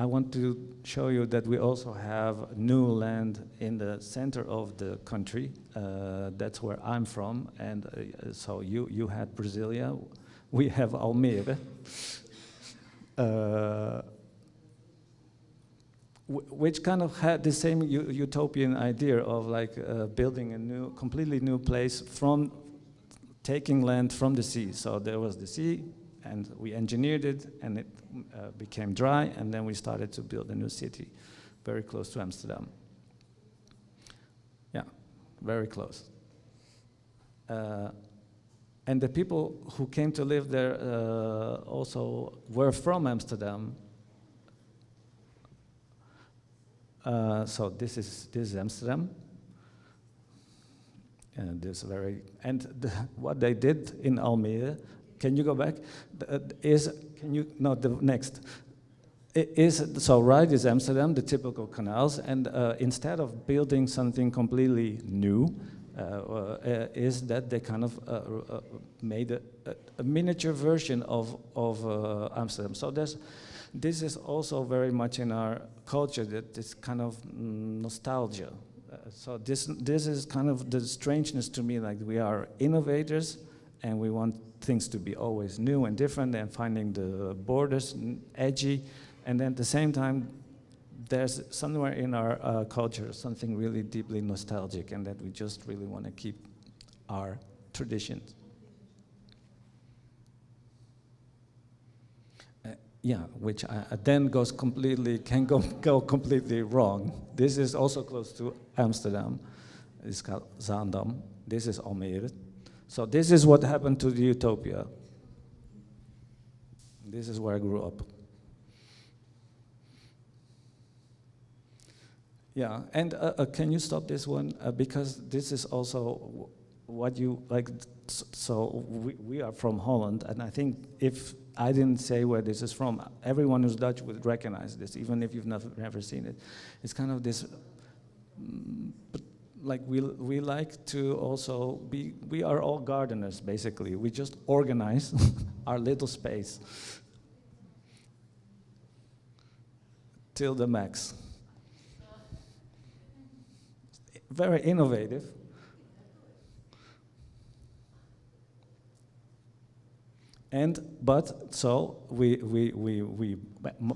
want to show you that we also have new land in the center of the country. That's where I'm from, and so you had Brasilia, we have Almere. Which kind of had the same utopian idea of building a completely new place from taking land from the sea. So there was the sea, and we engineered it, and it became dry, and then we started to build a new city, very close to Amsterdam. Yeah, very close. And the people who came to live there also were from Amsterdam. So this is Amsterdam. And what they did in Almere. Can you go back? So right is Amsterdam, the typical canals, and instead of building something completely new, is that they kind of made a miniature version of Amsterdam. So this is also very much in our culture, that this kind of nostalgia. So this is kind of the strangeness to me, like we are innovators and we want things to be always new and different and finding the borders edgy, and then at the same time there's somewhere in our culture something really deeply nostalgic, and that we just really want to keep our traditions. Yeah, which then can go completely wrong. This is also close to Amsterdam. It's called Zaandam. This is Almere. So this is what happened to the utopia. This is where I grew up. Yeah, and can you stop this one? Because this is also what you like. So we are from Holland, and I think if I didn't say where this is from, everyone who's Dutch would recognize this, even if you've never seen it. It's kind of this, like we like to also be, we are all gardeners, basically. We just organize our little space till the max. Very innovative. But we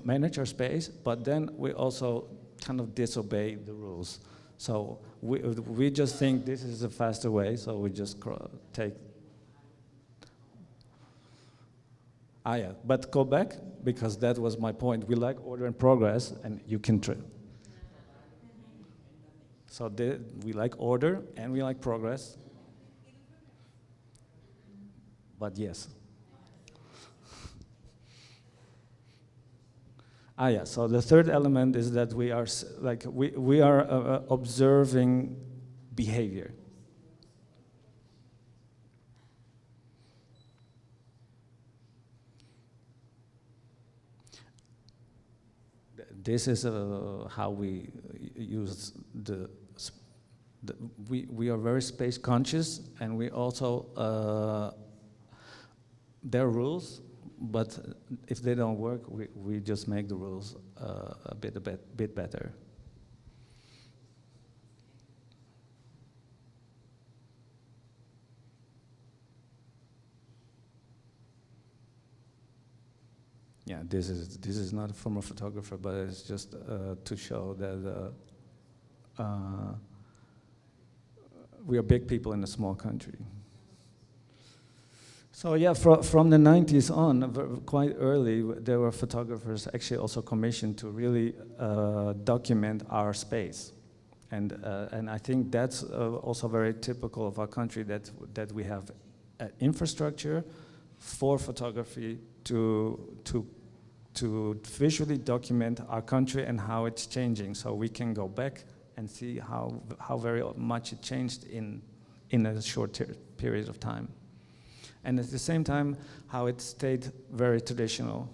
manage our space, but then we also kind of disobey the rules. So we just think this is a faster way, so we just take. Yeah, but go back, because that was my point. We like order and progress, and you can So we like order and we like progress. But yes. Yeah, so the third element is that we are we are observing behavior. This is how we use we are very space conscious, and we also there are rules, but if they don't work, we just make the rules a bit better. Yeah, this is not from a photographer, but it's just to show that we are big people in a small country. So yeah, from the 90s on, quite early, there were photographers actually also commissioned to really document our space, and I think that's also very typical of our country, that we have an infrastructure for photography to visually document our country and how it's changing, so we can go back and see how very much it changed in a short period of time. And at the same time, how it stayed very traditional.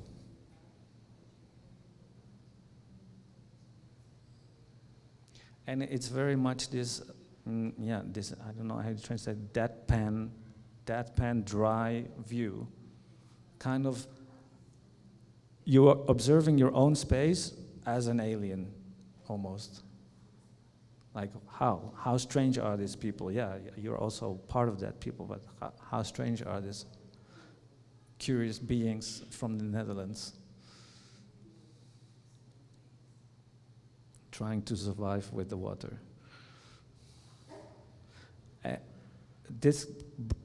And it's very much this, this, I don't know how to translate, deadpan dry view. Kind of, you are observing your own space as an alien, almost. Like, how strange are these people? Yeah, you're also part of that people, but how strange are these curious beings from the Netherlands trying to survive with the water? This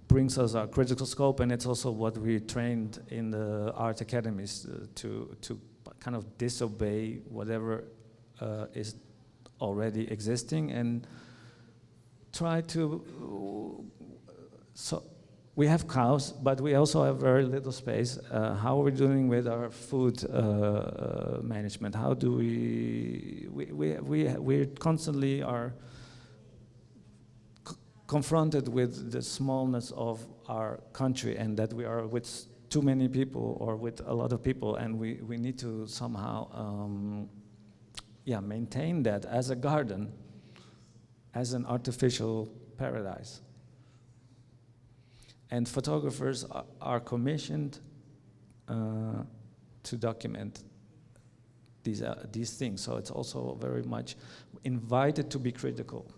brings us our critical scope, and it's also what we trained in the art academies to kind of disobey whatever is already existing, and try to, so we have cows, but we also have very little space. How are we doing with our food management? How do we constantly are confronted with the smallness of our country, and that we are with too many people or with a lot of people, and we need to somehow maintain that as a garden, as an artificial paradise. And photographers are commissioned to document these things. So it's also very much invited to be critical.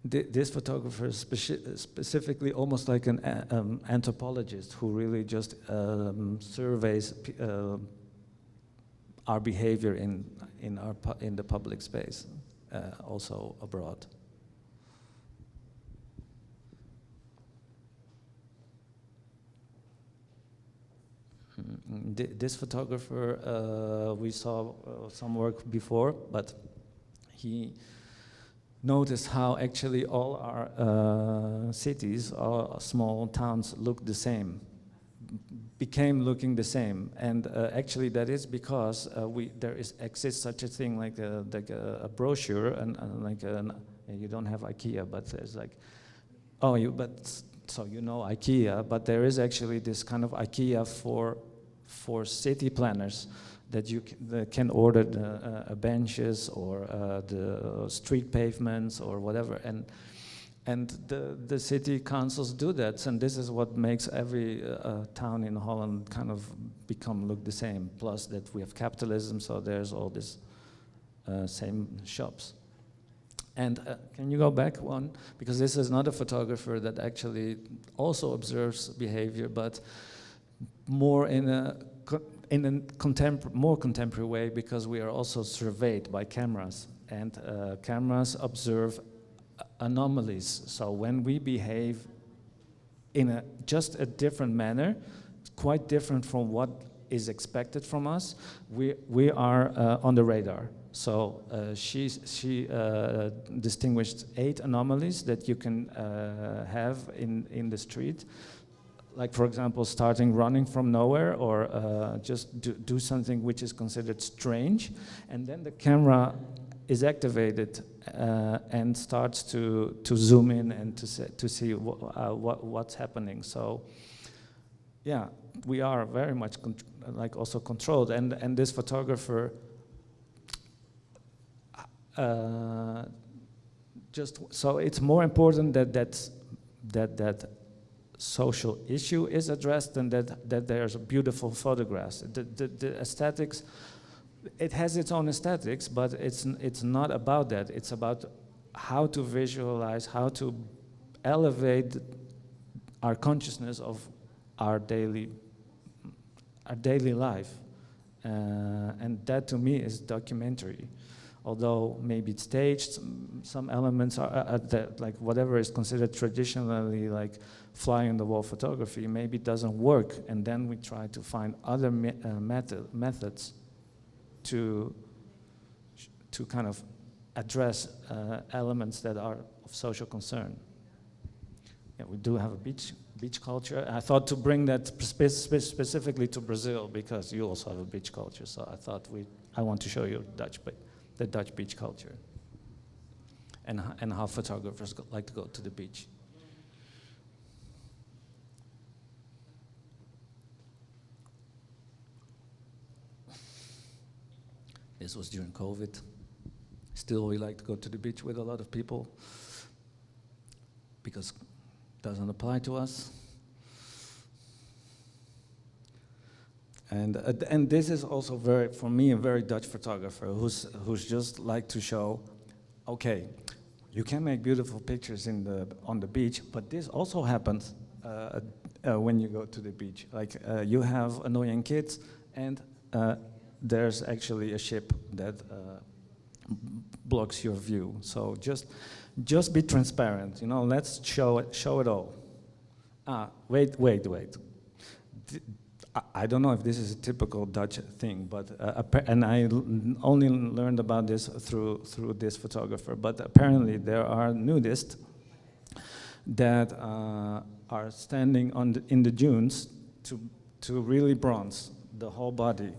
This photographer is specifically almost like an anthropologist who really just surveys our behavior in the public space, also abroad. This photographer, we saw some work before, but he noticed how actually all our cities, all small towns look the same, became looking the same. And actually that is because there exists such a thing like a brochure, and like you don't have IKEA, but there's like, so you know IKEA, but there is actually this kind of IKEA for city planners, that you can order the benches or the street pavements or whatever, and the city councils do that, and this is what makes every town in Holland kind of look the same. Plus that we have capitalism, so there's all this same shops. And can you go back one? Because this is not a photographer that actually also observes behavior, but more in a more contemporary way, because we are also surveyed by cameras, and cameras observe anomalies. So when we behave in just a different manner, quite different from what is expected from us, we are on the radar. So she distinguished 8 anomalies that you can have in the street. Like, for example, starting running from nowhere, or just do something which is considered strange, and then the camera is activated and starts to zoom in and to see what's happening. So, yeah, we are very much like also controlled, and this photographer so it's more important that social issue is addressed than that there's beautiful photographs. The aesthetics, it has its own aesthetics, but it's not about that. It's about how to visualize, how to elevate our consciousness of our daily life, and that to me is documentary. Although maybe it's staged, some elements are like whatever is considered traditionally like fly-on-the-wall photography maybe doesn't work, and then we try to find other methods to kind of address elements that are of social concern. Yeah, we do have a beach culture. I thought to bring that specifically to Brazil, because you also have a beach culture. So I thought I want to show you the Dutch beach culture, and how photographers like to go to the beach. This was during COVID. Still, we like to go to the beach with a lot of people, because it doesn't apply to us. And this is also for me, a very Dutch photographer who's just like to show, okay, you can make beautiful pictures on the beach, but this also happens when you go to the beach. Like you have annoying kids, and there's actually a ship that blocks your view. So just be transparent. Let's show it all. Wait. I don't know if this is a typical Dutch thing, but and I only learned about this through this photographer. But apparently there are nudists that are standing in the dunes to really bronze the whole body.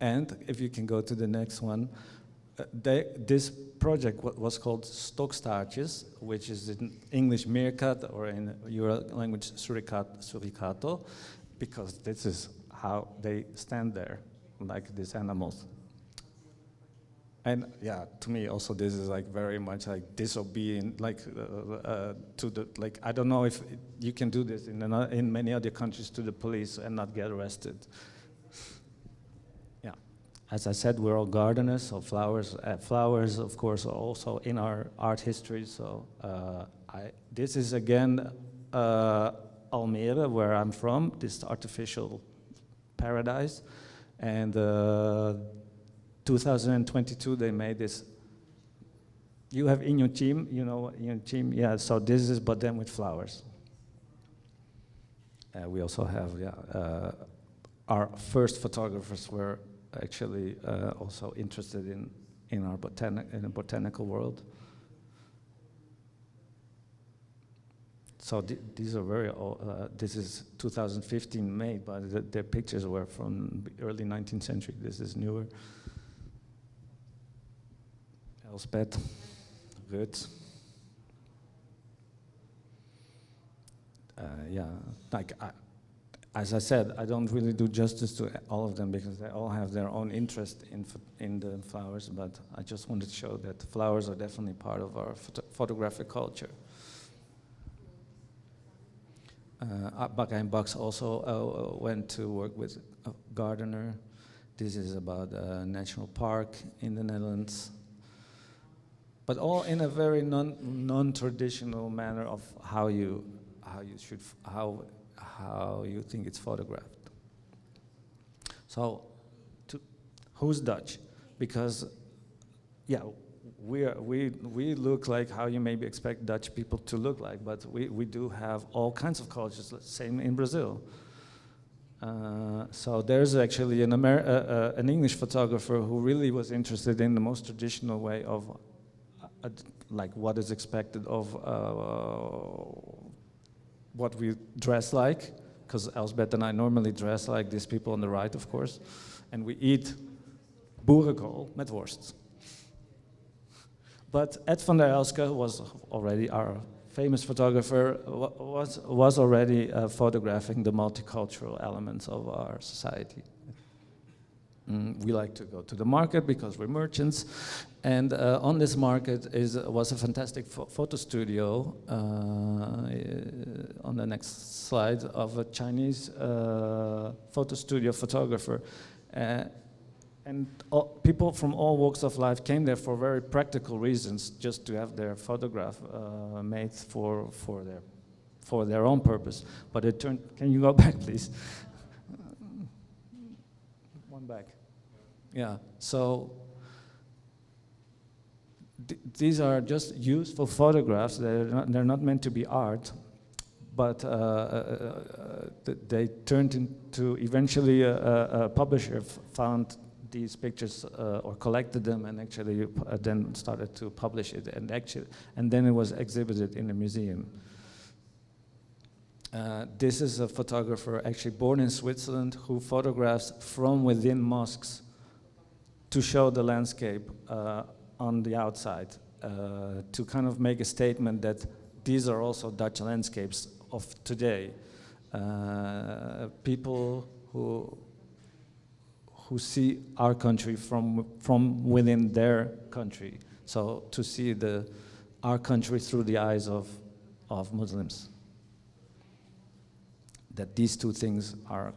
And if you can go to the next one, this project was called Stokstaartjes, which is in English meerkat, or in your language suricato, because this is how they stand there, like these animals. And yeah, to me also this is like very much like disobedient, like to the, like, I don't know if you can do this in many other countries to the police and not get arrested. Yeah, as I said, we're all gardeners, so flowers, of course, are also in our art history. So this is again Almere, where I'm from, this artificial paradise, and 2022 they made this. You have in your team, you know, in your team, yeah. So this is, but then with flowers. We also have, yeah, our first photographers were actually also interested in our in a botanical world. So these are very old. This is 2015 made, but their pictures were from the early 19th century. This is newer. Elspeth Diederix. Yeah, like as I said, I don't really do justice to all of them because they all have their own interest in the flowers. But I just wanted to show that flowers are definitely part of our photographic culture. Bakijn Baks also went to work with a gardener. This is about a national park in the Netherlands. But all in a very non-traditional manner of how you think it's photographed. So, who's Dutch? Because, yeah, we look like how you maybe expect Dutch people to look like, but we do have all kinds of cultures. Same in Brazil. So there's actually an English photographer who really was interested in the most traditional way of like what is expected of what we dress like, because Elspeth and I normally dress like these people on the right, of course, and we eat boerenkool met worst. But Ed van der Elske was already our famous photographer, was already photographing the multicultural elements of our society. We like to go to the market because we're merchants, and on this market was a fantastic photo studio on the next slide of a Chinese photo studio photographer. And people from all walks of life came there for very practical reasons, just to have their photograph made for their own purpose. But it turned. Can you go back, please? One back. Yeah. So these are just useful photographs. They're not meant to be art, but they turned into eventually a publisher found these pictures or collected them and actually then started to publish it, and then it was exhibited in a museum. This is a photographer actually born in Switzerland who photographs from within mosques to show the landscape on the outside, to kind of make a statement that these are also Dutch landscapes of today. People who see our country from within their country. So to see our country through the eyes of Muslims. That these two things are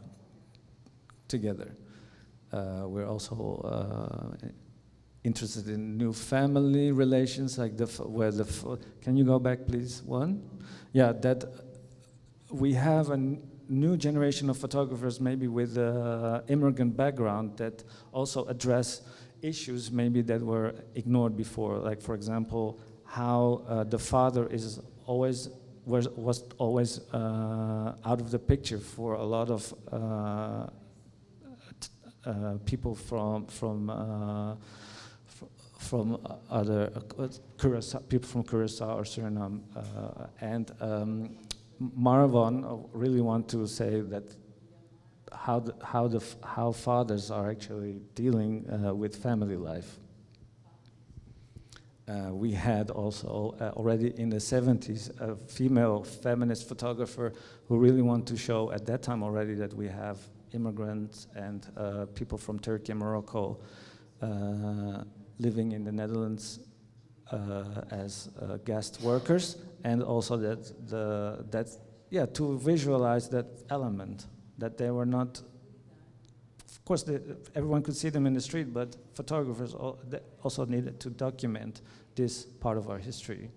together. We're also interested in new family relations, like can you go back, please? One? Yeah, that we have a new generation of photographers, maybe with immigrant background, that also address issues maybe that were ignored before. Like, for example, how the father was always out of the picture for a lot of people from other people from Curaçao or Suriname, and Marwan really want to say that how fathers are actually dealing with family life. We had also already in the 70s a female feminist photographer who really wanted to show at that time already that we have immigrants and people from Turkey and Morocco living in the Netherlands as guest workers, and also that to visualize that element, that they were not. Of course, everyone could see them in the street, but photographers also needed to document this part of our history.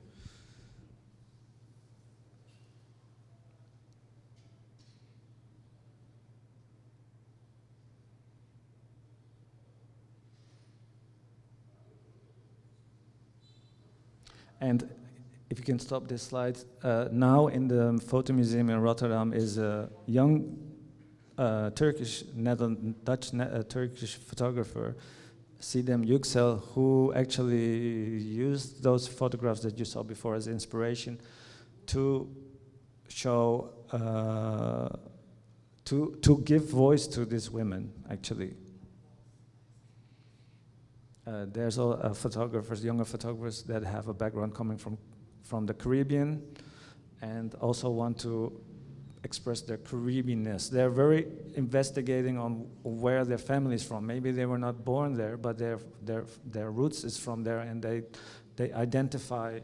And if you can stop this slide, now in the Photo Museum in Rotterdam is a young Turkish, Turkish photographer, Sidem Yüksel, who actually used those photographs that you saw before as inspiration to show, to give voice to these women, actually. There's photographers, younger photographers that have a background coming from the Caribbean and also want to express their Caribbeanness. They're very investigating on where their family is from. Maybe they were not born there, but their roots is from there, and they identify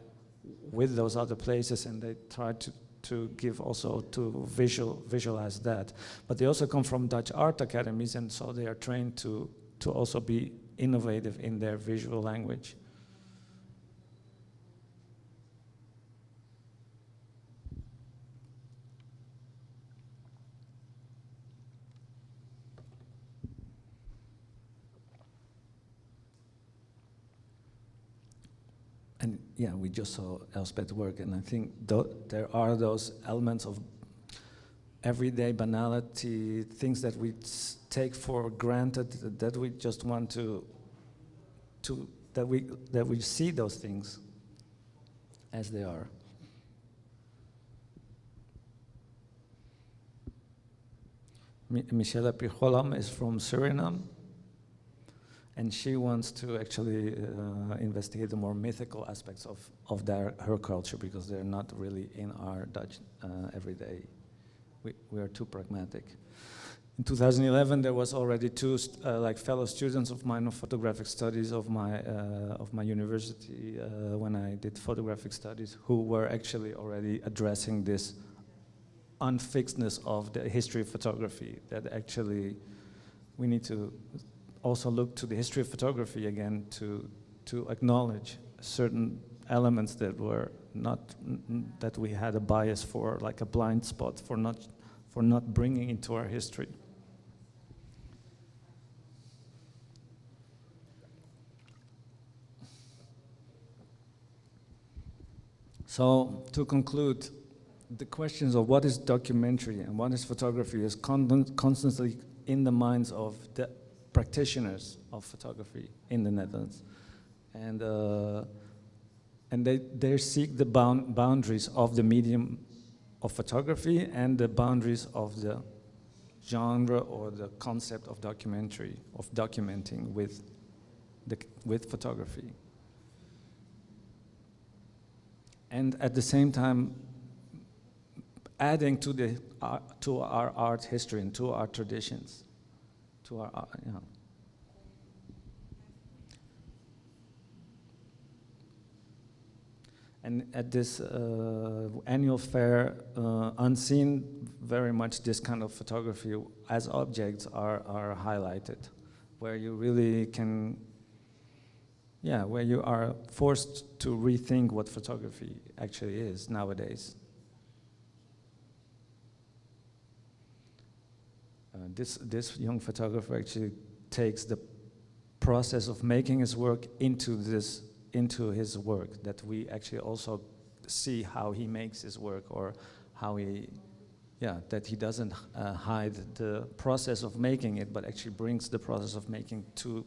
with those other places, and they try to give also to visualize that. But they also come from Dutch art academies, and so they are trained to also be innovative in their visual language. And yeah, we just saw Elspeth's work, and I think there are those elements of everyday banality, things that we take for granted, that we just want that we see those things as they are. Michelle Picholam is from Suriname, and she wants to actually investigate the more mythical aspects of her culture, because they're not really in our Dutch everyday. We are too pragmatic. In 2011, there was already two fellow students of mine of photographic studies of my university when I did photographic studies, who were actually already addressing this unfixedness of the history of photography, that actually we need to also look to the history of photography again to acknowledge certain elements that were not, that we had a bias for, like a blind spot for not bringing into our history. So to conclude, the questions of what is documentary and what is photography is constantly in the minds of the practitioners of photography in the Netherlands, and they seek the boundaries of the medium of photography and the boundaries of the genre or the concept of documentary, of documenting with photography. And at the same time, adding to our art history and to our traditions, to our And at this annual fair, unseen, very much this kind of photography as objects are highlighted, where you really can, where you are forced to rethink what photography actually is nowadays. This young photographer actually takes the process of making his work into his work, that we actually also see how he makes his work, or how that he doesn't hide the process of making it, but actually brings the process of making to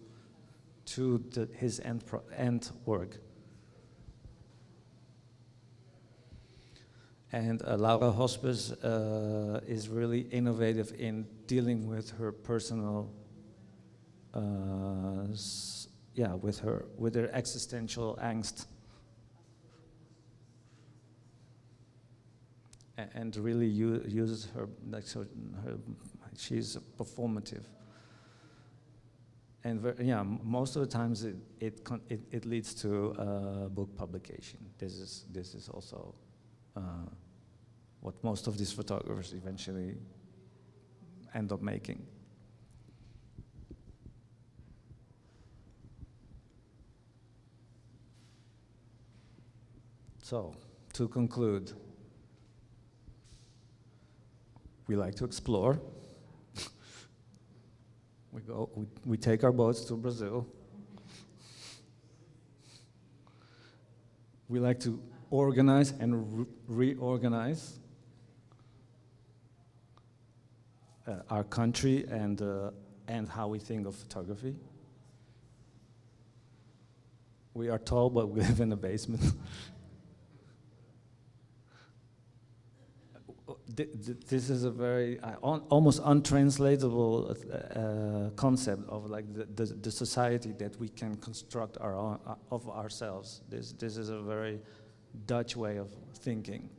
his end work. And Laura Hospes is really innovative in dealing with her personal, with her existential angst and really uses her, like, so she's performative. And yeah, most of the times it leads to book publication. This is also what most of these photographers eventually end up making. So, to conclude, we like to explore. We take our boats to Brazil. We like to organize and reorganize our country and how we think of photography. We are tall, but we live in a basement. This is a very almost untranslatable concept of like the society that we can construct our own, of ourselves. This is a very Dutch way of thinking,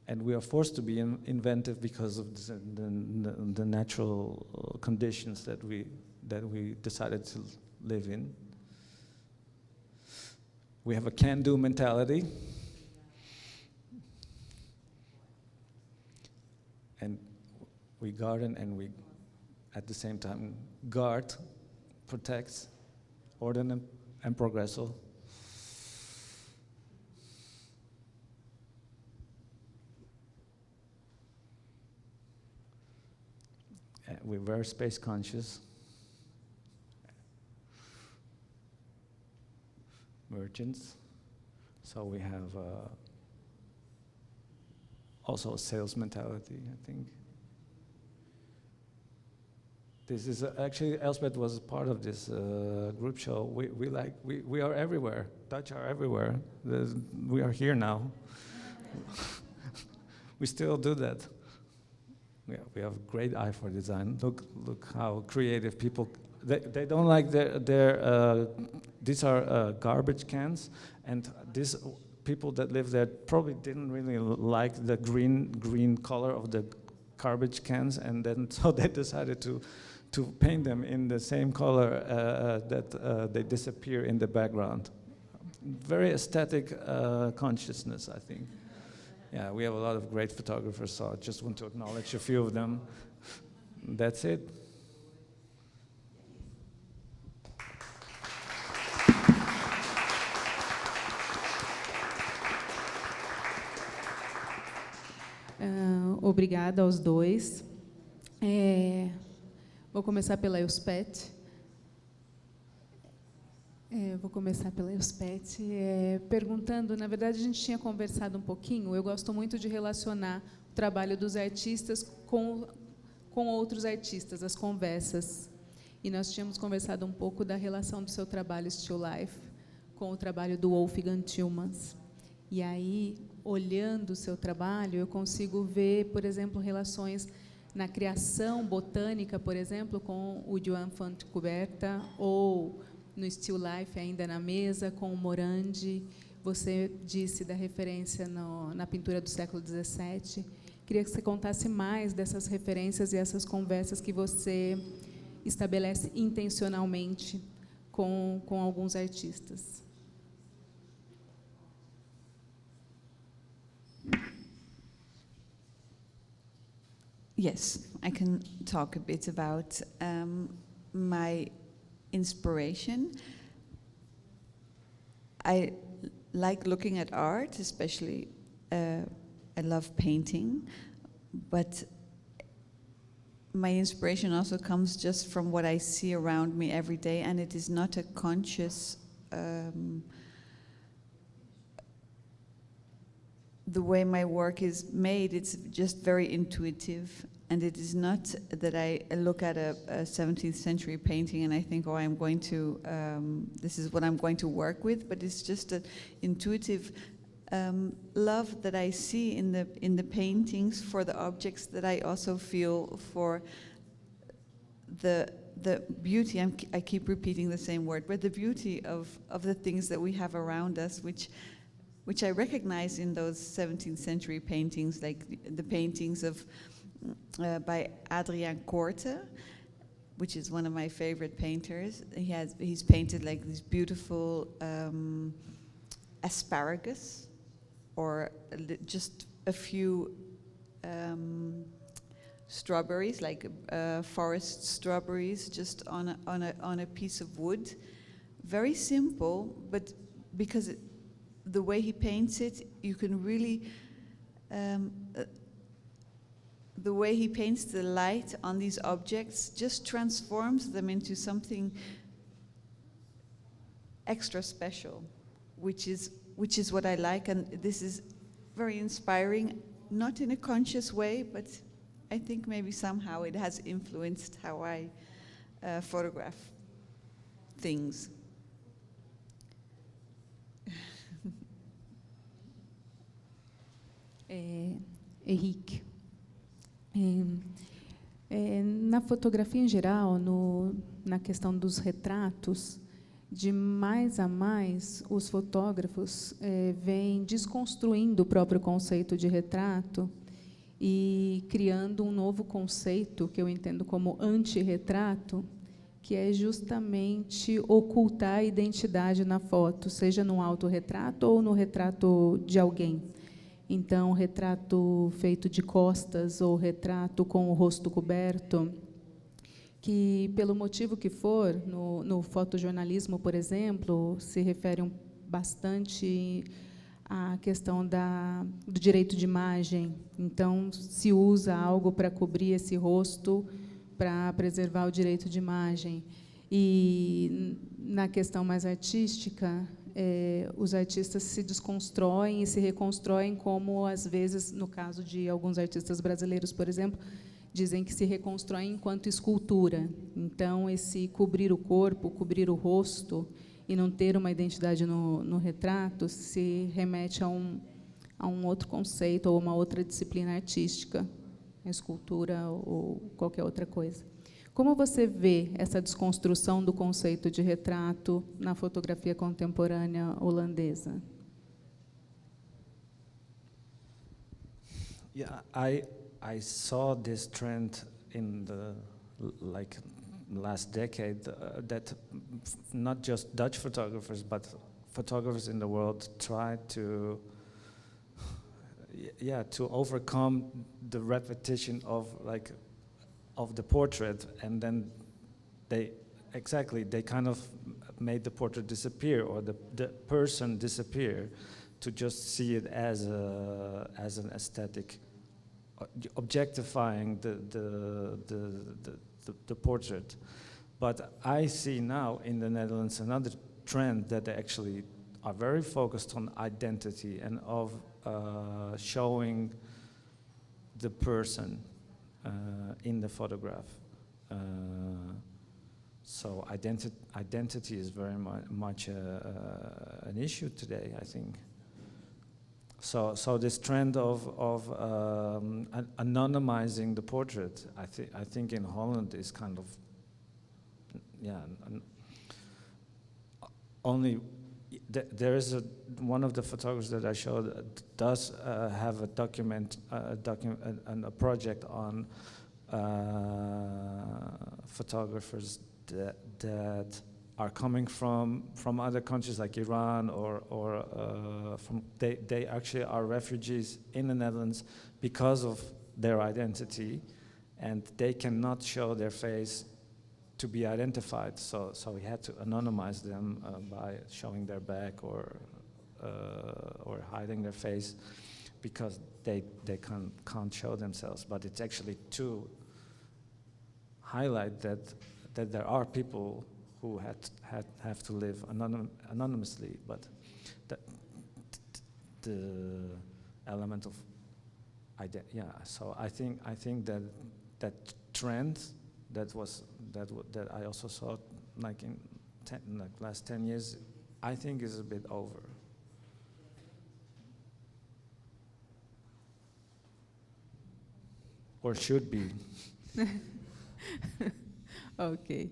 and we are forced to be inventive because of the natural conditions that we decided to live in. We have a can-do mentality. And we garden and we, at the same time, guard, protect, order and progresso. We're very space conscious. Merchants. So we have also a sales mentality, I think. This is actually, Elspeth was part of this group show. We are everywhere. Dutch are everywhere. We are here now. We still do that. Yeah, we have a great eye for design. Look how creative people. They don't like these are garbage cans, and these people that live there probably didn't really like the green color of the garbage cans, and then so they decided to paint them in the same color that they disappear in the background. Very aesthetic consciousness, I think. Yeah, we have a lot of great photographers, so I just want to acknowledge a few of them. That's it. Obrigada aos dois. Vou começar pela Elspeth. Perguntando, na verdade a gente tinha conversado um pouquinho, eu gosto muito de relacionar o trabalho dos artistas com outros artistas, as conversas. E nós tínhamos conversado um pouco da relação do seu trabalho Still Life com o trabalho do Wolfgang Tillmans. E aí, olhando o seu trabalho, eu consigo ver, por exemplo, relações na criação botânica, por exemplo, com o Joan Fontcuberta, ou no Still Life, ainda na mesa, com o Morandi. Você disse da referência na pintura do século XVII. Queria que você contasse mais dessas referências e essas conversas que você estabelece intencionalmente com alguns artistas. Yes, I can talk a bit about my inspiration. I like looking at art, especially I love painting, but my inspiration also comes just from what I see around me every day, and it is not a conscious the way my work is made. It's just very intuitive, and it is not that I look at a 17th century painting and I think, oh, I'm going to, this is what I'm going to work with, but it's just an intuitive love that I see in the paintings for the objects, that I also feel for the beauty. I keep repeating the same word, but the beauty of the things that we have around us, which which I recognize in those 17th century paintings, like the paintings of by Adriaan Coorte, which is one of my favorite painters. He's painted like these beautiful asparagus, or just a few strawberries, like forest strawberries, just on a piece of wood. Very simple, but because the way he paints it, you can really the way he paints the light on these objects just transforms them into something extra special, which is what I like, and this is very inspiring, not in a conscious way, but I think maybe somehow it has influenced how I photograph things. Erik, na fotografia em geral, na questão dos retratos, de mais a mais, os fotógrafos vêm desconstruindo o próprio conceito de retrato e criando um novo conceito, que eu entendo como antirretrato, que é justamente ocultar a identidade na foto, seja no autorretrato ou no retrato de alguém. Então, retrato feito de costas ou retrato com o rosto coberto, que, pelo motivo que for, no fotojornalismo, por exemplo, se refere bastante à questão do direito de imagem. Então, se usa algo para cobrir esse rosto, para preservar o direito de imagem. E, na questão mais artística, os artistas se desconstroem e se reconstroem, como, às vezes, no caso de alguns artistas brasileiros, por exemplo, dizem que se reconstroem enquanto escultura. Então, esse cobrir o corpo, cobrir o rosto e não ter uma identidade no retrato se remete a um outro conceito ou uma outra disciplina artística, a escultura ou qualquer outra coisa. Como você vê essa desconstrução do conceito de retrato na fotografia contemporânea holandesa? Yeah, I saw this trend in the last decade that not just Dutch photographers but photographers in the world try to overcome the repetition of the portrait, and then they kind of made the portrait disappear, or the person disappear, to just see it as an aesthetic, objectifying the portrait. But I see now in the Netherlands another trend that they actually are very focused on identity and of showing the person in the photograph. So identity is very much an issue today, I think. So this trend of anonymizing the portrait, I think in Holland is kind of, only there is one of the photographers that I showed does have a project on photographers that are coming from other countries like Iran or they actually are refugees in the Netherlands because of their identity, and they cannot show their face to be identified. So we had to anonymize them by showing their back or hiding their face, because they can't show themselves. But it's actually to highlight that there are people who have to live anonymously, but the element of So I think that trend that I also saw like in last 10 years, I think is a bit over. Or should be. Ok.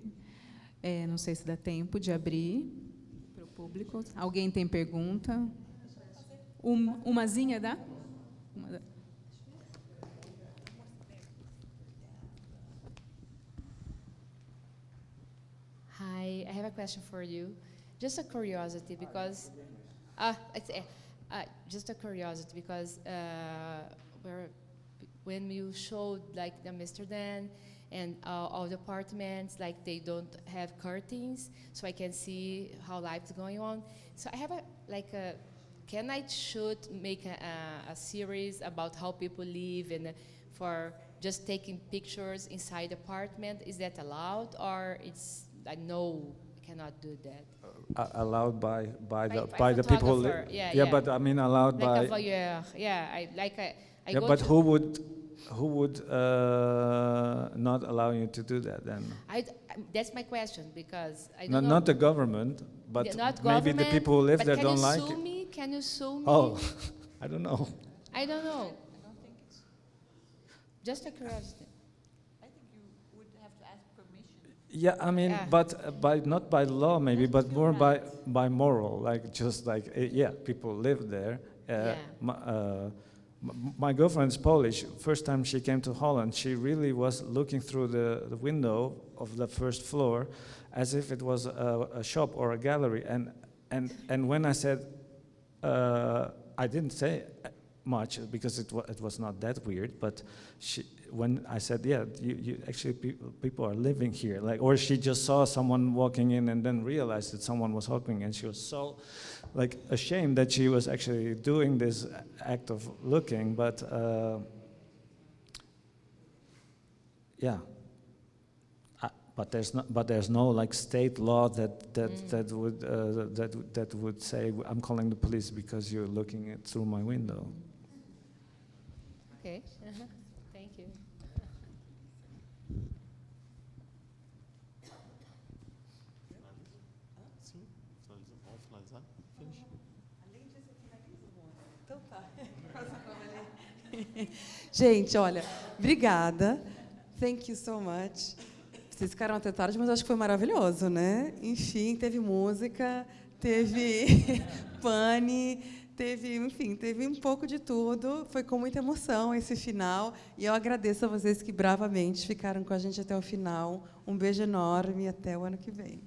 Não sei se dá tempo de abrir para o público. Alguém tem pergunta? Umazinha dá? Hi, I have a question for you. Just a curiosity because, just a curiosity because when you showed like the Amsterdam and all the apartments, like they don't have curtains, so I can see how life's going on. So I have can I make a series about how people live and for just taking pictures inside the apartment? Is that allowed, or it's no, I cannot do that? Allowed by By the people. photographer, yeah. But I mean allowed Like by. a voyeur, yeah. I Yeah, go but to, who would not allow you to do that then? that's my question because I No, don't know. not the government, but Not maybe the government, people who live but there don't like Can you it. sue me? Can you sue me? Oh, I don't know. I don't know. Just a curiosity. I think you would have to ask permission. Yeah, I mean, Yeah. but not by law maybe, but more by moral, like just like yeah, people live there. Yeah. My girlfriend's Polish. First time she came to Holland, she really was looking through the window of the first floor, as if it was a shop or a gallery. And when I said, I didn't say much because it was not that weird. But when I said, yeah, you actually people are living here, like, or she just saw someone walking in and then realized that someone was walking, and she was so like ashamed that she was actually doing this act of looking, but yeah. But there's no like state law that would say I'm calling the police because you're looking through my window. Okay. Thank you. Sim, vamos finalizar? Finish. Então tá. Gente, olha, obrigada. Thank you so much. Vocês ficaram até tarde, mas acho que foi maravilhoso, né? Enfim, teve música, teve pane, enfim, teve um pouco de tudo. Foi com muita emoção esse final. E eu agradeço a vocês que bravamente ficaram com a gente até o final. Um beijo enorme e até o ano que vem.